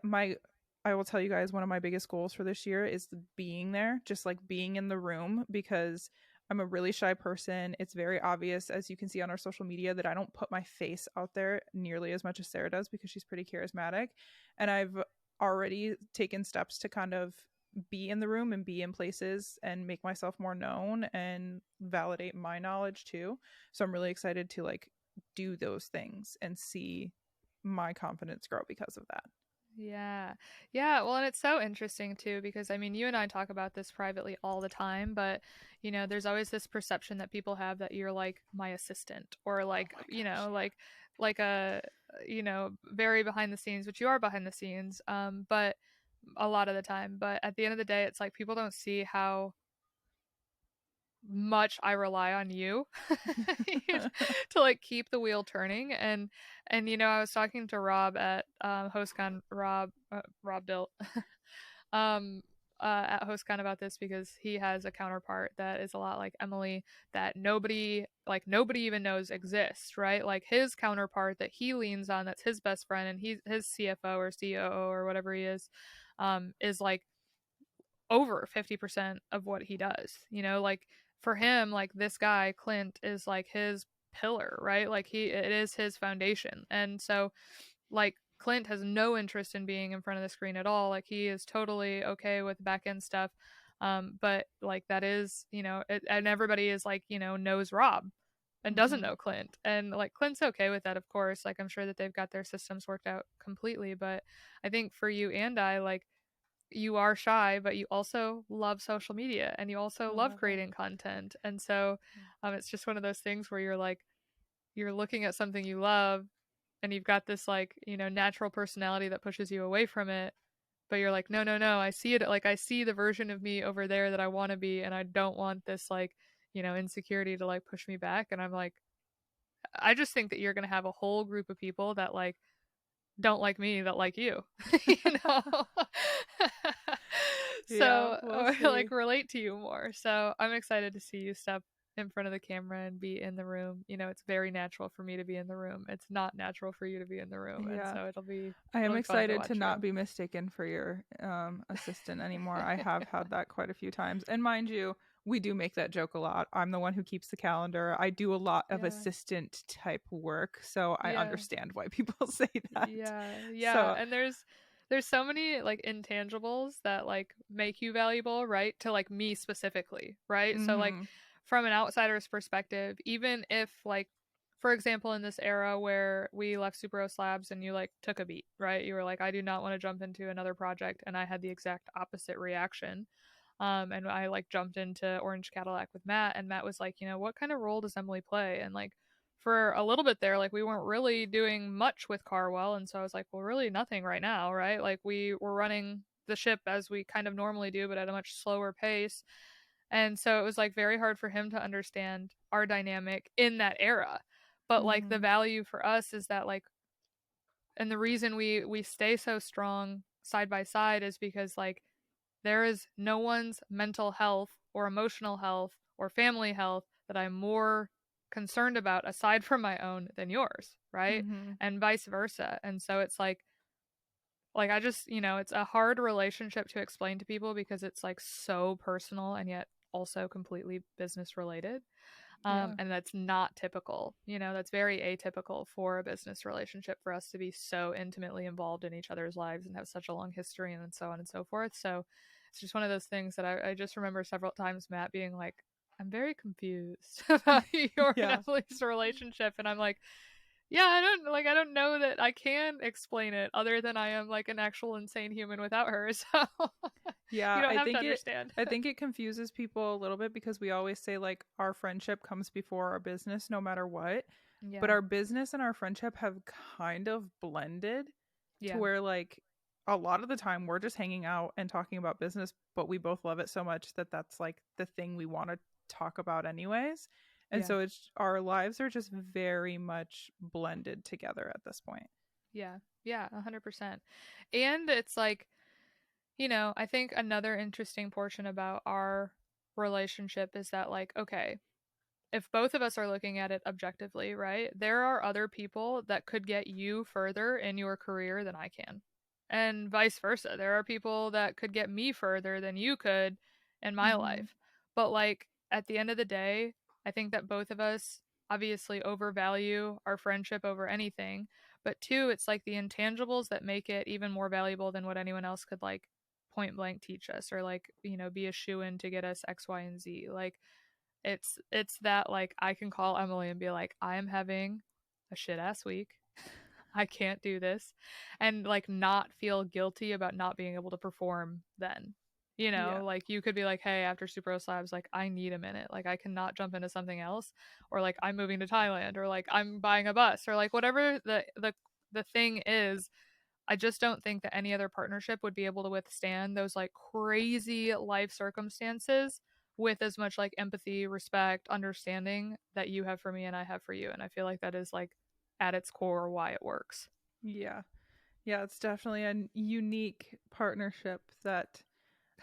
will tell you guys one of my biggest goals for this year is being there, just like being in the room, because I'm a really shy person. It's very obvious, as you can see on our social media, that I don't put my face out there nearly as much as Sarah does because she's pretty charismatic. And I've already taken steps to kind of be in the room and be in places and make myself more known and validate my knowledge too. So I'm really excited to like do those things and see my confidence grow because of that. Yeah. Yeah. Well, and it's so interesting too, because I mean, you and I talk about this privately all the time, but there's always this perception that people have that you're like my assistant or like, like a, very behind the scenes, which you are behind the scenes. But a lot of the time, but at the end of the day, it's like people don't see how much I rely on you to like keep the wheel turning. And I was talking to Rob at HostCon, Rob Dilt at HostCon about this, because he has a counterpart that is a lot like Emily, that nobody even knows exists, right? Like his counterpart that he leans on, that's his best friend, and he's his CFO or COO or whatever he is like over 50% of what he does. Like for him, like this guy Clint is like his pillar, right? Like it is his foundation. And so like Clint has no interest in being in front of the screen at all. Like he is totally okay with back end stuff. But like that is, and everybody is like, knows Rob and doesn't know Clint. And like Clint's okay with that, of course. Like I'm sure that they've got their systems worked out completely. But I think for you and I, like, you are shy, but you also love social media and you also love creating content. And so it's just one of those things where you're like, you're looking at something you love and you've got this like, natural personality that pushes you away from it. But you're like, no, I see it. Like I see the version of me over there that I want to be. And I don't want this like, insecurity to like push me back. And I'm like, I just think that you're going to have a whole group of people that like don't like me that like you. So we'll like relate to you more. So I'm excited to see you step in front of the camera and be in the room. It's very natural for me to be in the room. It's not natural for you to be in the room. And so it'll be I am really excited to not be mistaken for your assistant anymore. I have had that quite a few times, and mind you, we do make that joke a lot. I'm the one who keeps the calendar. I do a lot of assistant type work, so I understand why people say that. So, and there's so many like intangibles that like make you valuable, right? To like me specifically, right? So like from an outsider's perspective, even if like for example, in this era where we left Superos Labs and you like took a beat, right? You were like, I do not want to jump into another project. And I had the exact opposite reaction. And I like jumped into Orange Cadillac with Matt, and Matt was like, what kind of role does Emily play? And like for a little bit there, like we weren't really doing much with Carwell. And so I was like, well, really nothing right now, right? Like we were running the ship as we kind of normally do, but at a much slower pace. And so it was like very hard for him to understand our dynamic in that era. But like the value for us is that like, and the reason we stay so strong side by side is because like there is no one's mental health or emotional health or family health that I'm more concerned about aside from my own than yours, right? And vice versa. And so it's like I just, it's a hard relationship to explain to people because it's like so personal and yet also completely business related. And that's not typical, that's very atypical for a business relationship for us to be so intimately involved in each other's lives and have such a long history and so on and so forth. So it's just one of those things that I just remember several times Matt being like, I'm very confused about your and Emily's relationship. And I'm like, yeah, I don't know that I can explain it other than I am like an actual insane human without her. So yeah, you don't have to understand. I think it confuses people a little bit because we always say like our friendship comes before our business no matter what. Yeah. But our business and our friendship have kind of blended to where like a lot of the time we're just hanging out and talking about business, but we both love it so much that that's like the thing we want to talk about anyways. And so it's our lives are just very much blended together at this point. Yeah. 100%. And it's like, I think another interesting portion about our relationship is that like, okay, if both of us are looking at it objectively, right, there are other people that could get you further in your career than I can. And vice versa. There are people that could get me further than you could in my life. But like at the end of the day, I think that both of us obviously overvalue our friendship over anything. But two, it's like the intangibles that make it even more valuable than what anyone else could like point blank teach us or like, be a shoe in to get us X, Y, and Z. Like it's that like I can call Emily and be like, I am having a shit ass week. I can't do this, and like not feel guilty about not being able to perform then. Like you could be like, hey, after Superos Labs, like I need a minute. Like I cannot jump into something else, or like I'm moving to Thailand, or like I'm buying a bus, or like whatever the thing is. I just don't think that any other partnership would be able to withstand those like crazy life circumstances with as much like empathy, respect, understanding that you have for me and I have for you. And I feel like that is like at its core why it works. Yeah. Yeah, it's definitely a unique partnership that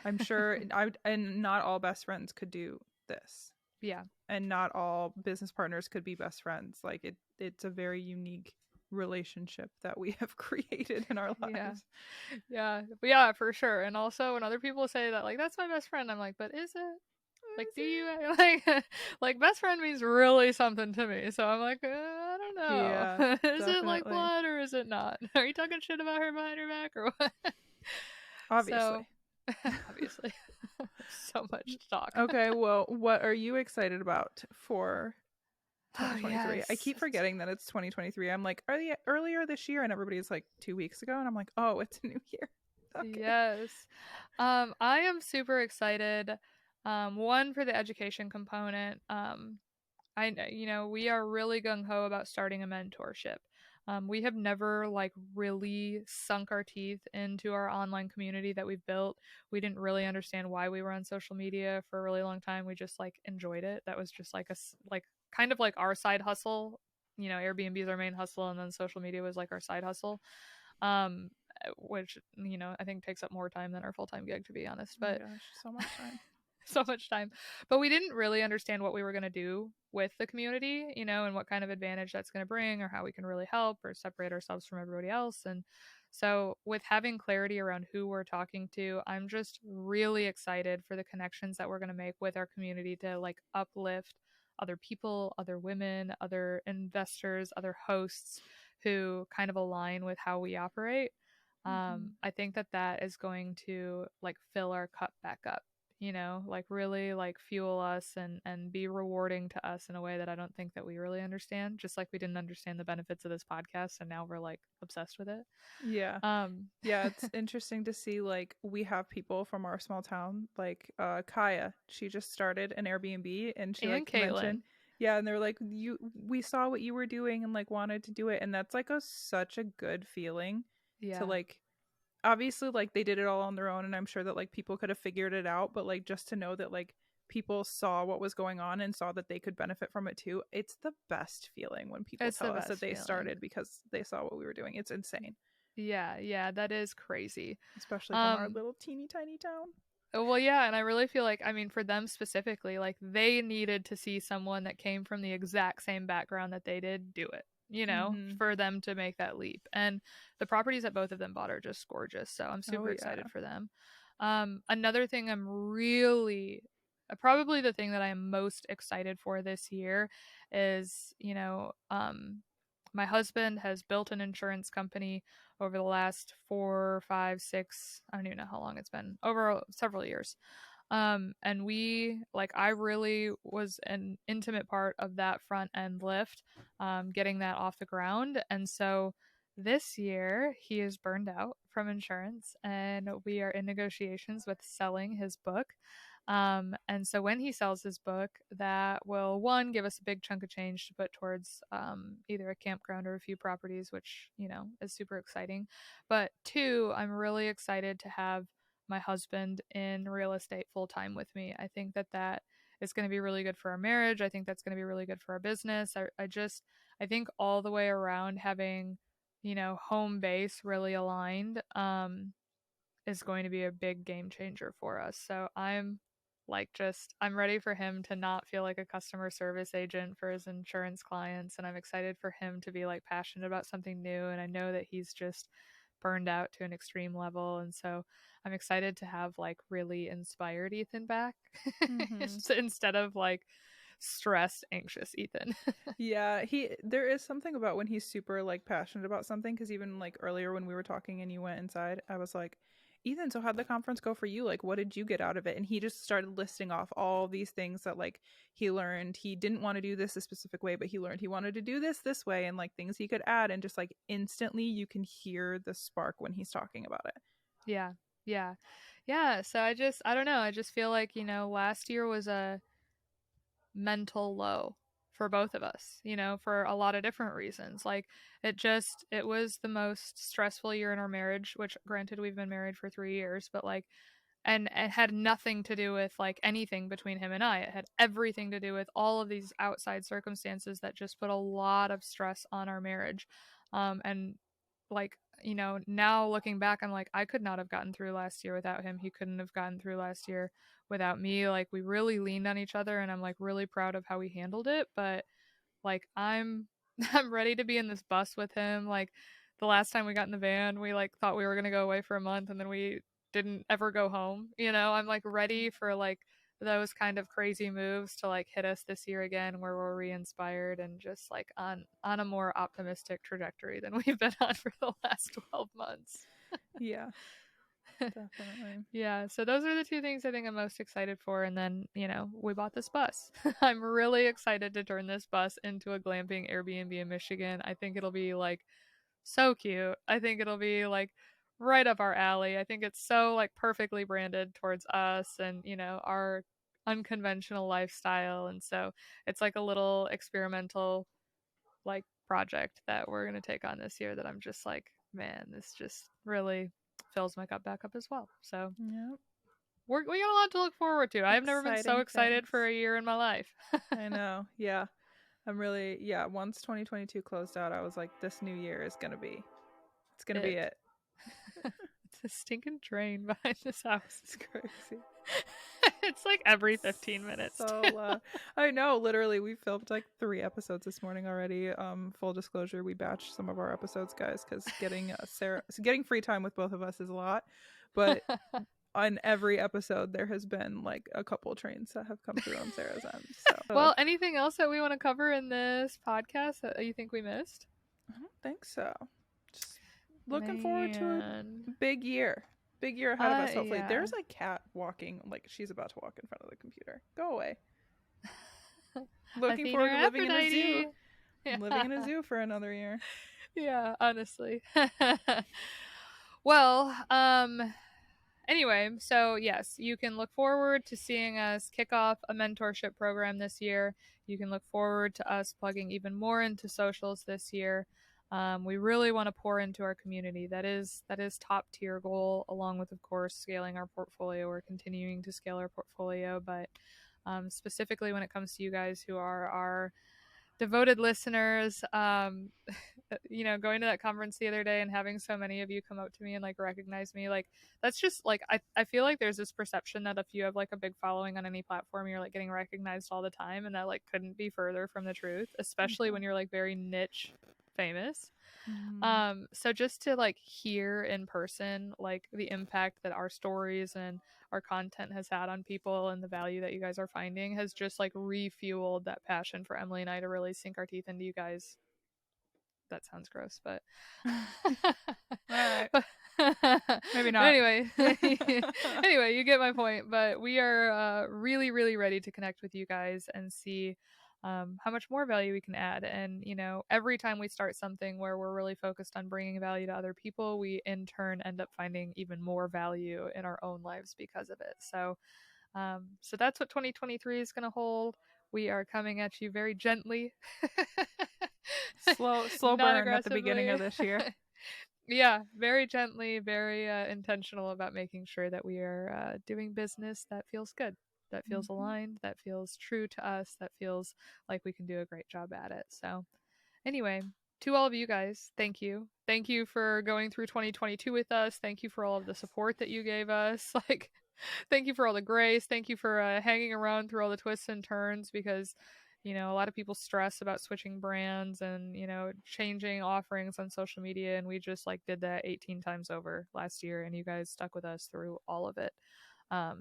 I'm sure and not all best friends could do this. Yeah. And not all business partners could be best friends. Like it's a very unique relationship that we have created in our lives. Yeah, for sure. And also when other people say that like that's my best friend, I'm like, but is it? Like, do you like best friend means really something to me? So I'm like, I don't know. Yeah, is it like blood or is it not? Are you talking shit about her behind her back or what? Obviously. Obviously. So much to talk. Okay, well, what are you excited about for 2023? I keep forgetting that it's 2023. I'm like, earlier this year, and everybody's like 2 weeks ago, and I'm like, oh, it's a new year. Okay. Yes. I am super excited. One for the education component. We are really gung ho about starting a mentorship. We have never like really sunk our teeth into our online community that we've built. We didn't really understand why we were on social media for a really long time. We just like enjoyed it. That was just like kind of like our side hustle. Airbnb is our main hustle, and then social media was like our side hustle. Which I think takes up more time than our full-time gig, to be honest. But oh my gosh, so much time. So much time. But we didn't really understand what we were going to do with the community, and what kind of advantage that's going to bring or how we can really help or separate ourselves from everybody else. And so with having clarity around who we're talking to, I'm just really excited for the connections that we're going to make with our community to like uplift other people, other women, other investors, other hosts who kind of align with how we operate. I think that is going to like fill our cup back up. you know, like really like fuel us and be rewarding to us in a way that I don't think that we really understand, just like we didn't understand the benefits of this podcast and now we're like obsessed with it. Yeah. Um Yeah, it's interesting to see, like, we have people from our small town, like Kaya. She just started an Airbnb, and she and like mentioned, Caitlin. yeah, and they're like, we saw what you were doing and like wanted to do it, and that's like such a good feeling to Yeah. like, obviously like they did it all on their own, and I'm sure that like people could have figured it out, but like just to know that like people saw what was going on and saw that they could benefit from it too. It's the best feeling when people It's tell the us that best they feeling. started because they saw what we were doing. It's insane, Yeah, yeah, that is crazy. especially from our Um little teeny tiny town. well, yeah, and I really feel like, I mean, for them specifically, like they needed to see someone that came from the exact same background that they did do it, you know, Mm-hmm. for them to make that leap. And the properties that both of them bought are just gorgeous. So I'm Oh super yeah. excited for them. Another thing I'm really, probably the thing that I am most excited for this year is, you know, my husband has built an insurance company over the last 4, 5, 6, I don't even know how long it's been, over several years. And we, like, I really was an intimate part of that front end lift, getting that off the ground. And so this year he is burned out from insurance and we are in negotiations with selling his book. And so when he sells his book, that will, one, give us a big chunk of change to put towards either a campground or a few properties, which, you know, is super exciting. But two, I'm really excited to have my husband in real estate full time with me. I think that that is going to be really good for our marriage. I think that's going to be really good for our business. I think all the way around having, you know, home base really aligned is going to be a big game changer for us. So I'm like, just, I'm ready for him to not feel like a customer service agent for his insurance clients. And I'm excited for him to be like passionate about something new. And I know that he's just burned out to an extreme level. And so I'm excited to have like really inspired Ethan back Mm-hmm. instead of like stressed, anxious Ethan. Yeah, there is something about when he's super like passionate about something, because even like earlier when we were talking and you went inside, I was like, Ethan, so how'd the conference go for you? Like, what did you get out of it? And he just started listing off all these things that like he learned. He didn't want to do this a specific way, but he learned he wanted to do this way, and like things he could add, and just like instantly you can hear the spark when he's talking about it. Yeah. Yeah. Yeah. So I don't know. I just feel like, you know, last year was a mental low for both of us, you know, for a lot of different reasons. Like it was the most stressful year in our marriage, which granted we've been married for 3 years, but like, and it had nothing to do with like anything between him and I. It had everything to do with all of these outside circumstances that just put a lot of stress on our marriage. And like, you know, now looking back, I'm like, I could not have gotten through last year without him. He couldn't have gotten through last year without me. Like, we really leaned on each other, and I'm like really proud of how we handled it. But like, I'm I'm ready to be in this bus with him. Like, the last time we got in the van, we like thought we were gonna go away for a month, and then we didn't ever go home. You know, I'm like ready for like those kind of crazy moves to like hit us this year again, where we're re-inspired and just like on a more optimistic trajectory than we've been on for the last 12 months. Yeah, definitely. Yeah, so those are the two things I think I'm most excited for. And then, you know, we bought this bus. I'm really excited to turn this bus into a glamping Airbnb in Michigan. I think it'll be like so cute. I think it'll be like right up our alley. I think it's so like perfectly branded towards us and, you know, our unconventional lifestyle. And so it's like a little experimental like project that we're going to take on this year that I'm just like, man, this just really fills my cup back up as well. So Yep. we got a lot to look forward to. I've never been so Exciting excited for things. a year in my life. I know. Yeah. I'm really, yeah, once 2022 closed out, I was like, this new year is going to be, it's going to be It. it. It's a stinking train behind this house. It's crazy. It's like every 15 minutes. So, I know, literally, we filmed like 3 episodes this morning already. Full disclosure, we batched some of our episodes, guys, because getting free time with both of us is a lot. But on every episode, there has been like a couple trains that have come through on Sarah's end. So, Well, anything else that we want to cover in this podcast that you think we missed? I don't think so. Just looking forward to a big year. big year ahead of us, hopefully. Yeah. There's a cat walking, like she's about to walk in front of the computer. Go away. Looking forward to living in a zoo. Yeah. Living in a zoo for another year. Yeah, honestly. Well, anyway, so yes, you can look forward to seeing us kick off a mentorship program this year. You can look forward to us plugging even more into socials this year. We really want to pour into our community. That is top tier goal, along with, of course, scaling our portfolio. We're continuing to scale our portfolio, but specifically when it comes to you guys who are our devoted listeners, going to that conference the other day and having so many of you come up to me and like recognize me, like that's just like I feel like there's this perception that if you have like a big following on any platform, you're like getting recognized all the time, and that like couldn't be further from the truth, especially when you're like very niche famous. So just to like hear in person like the impact that our stories and our content has had on people and the value that you guys are finding has just like refueled that passion for Emily and I to really sink our teeth into you guys. That sounds gross, but all right. Maybe not. Anyway, you get my point. But we are really, really ready to connect with you guys and see how much more value we can add. And every time we start something where we're really focused on bringing value to other people, we in turn end up finding even more value in our own lives because of it. So that's what 2023 is going to hold. We are coming at you very gently. slow burn at the beginning of this year. Yeah, very gently, very intentional about making sure that we are doing business that feels good, that feels aligned, that feels true to us, that feels like we can do a great job at it. So anyway, to all of you guys, thank you. Thank you for going through 2022 with us. Thank you for all of the support that you gave us. Like, thank you for all the grace. Thank you for hanging around through all the twists and turns, because a lot of people stress about switching brands and changing offerings on social media, and we just like did that 18 times over last year, and you guys stuck with us through all of it.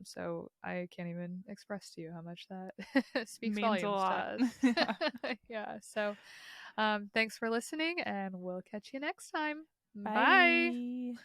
So I can't even express to you how much that speaks means volumes a lot. to us. Yeah. So thanks for listening, and we'll catch you next time. Bye.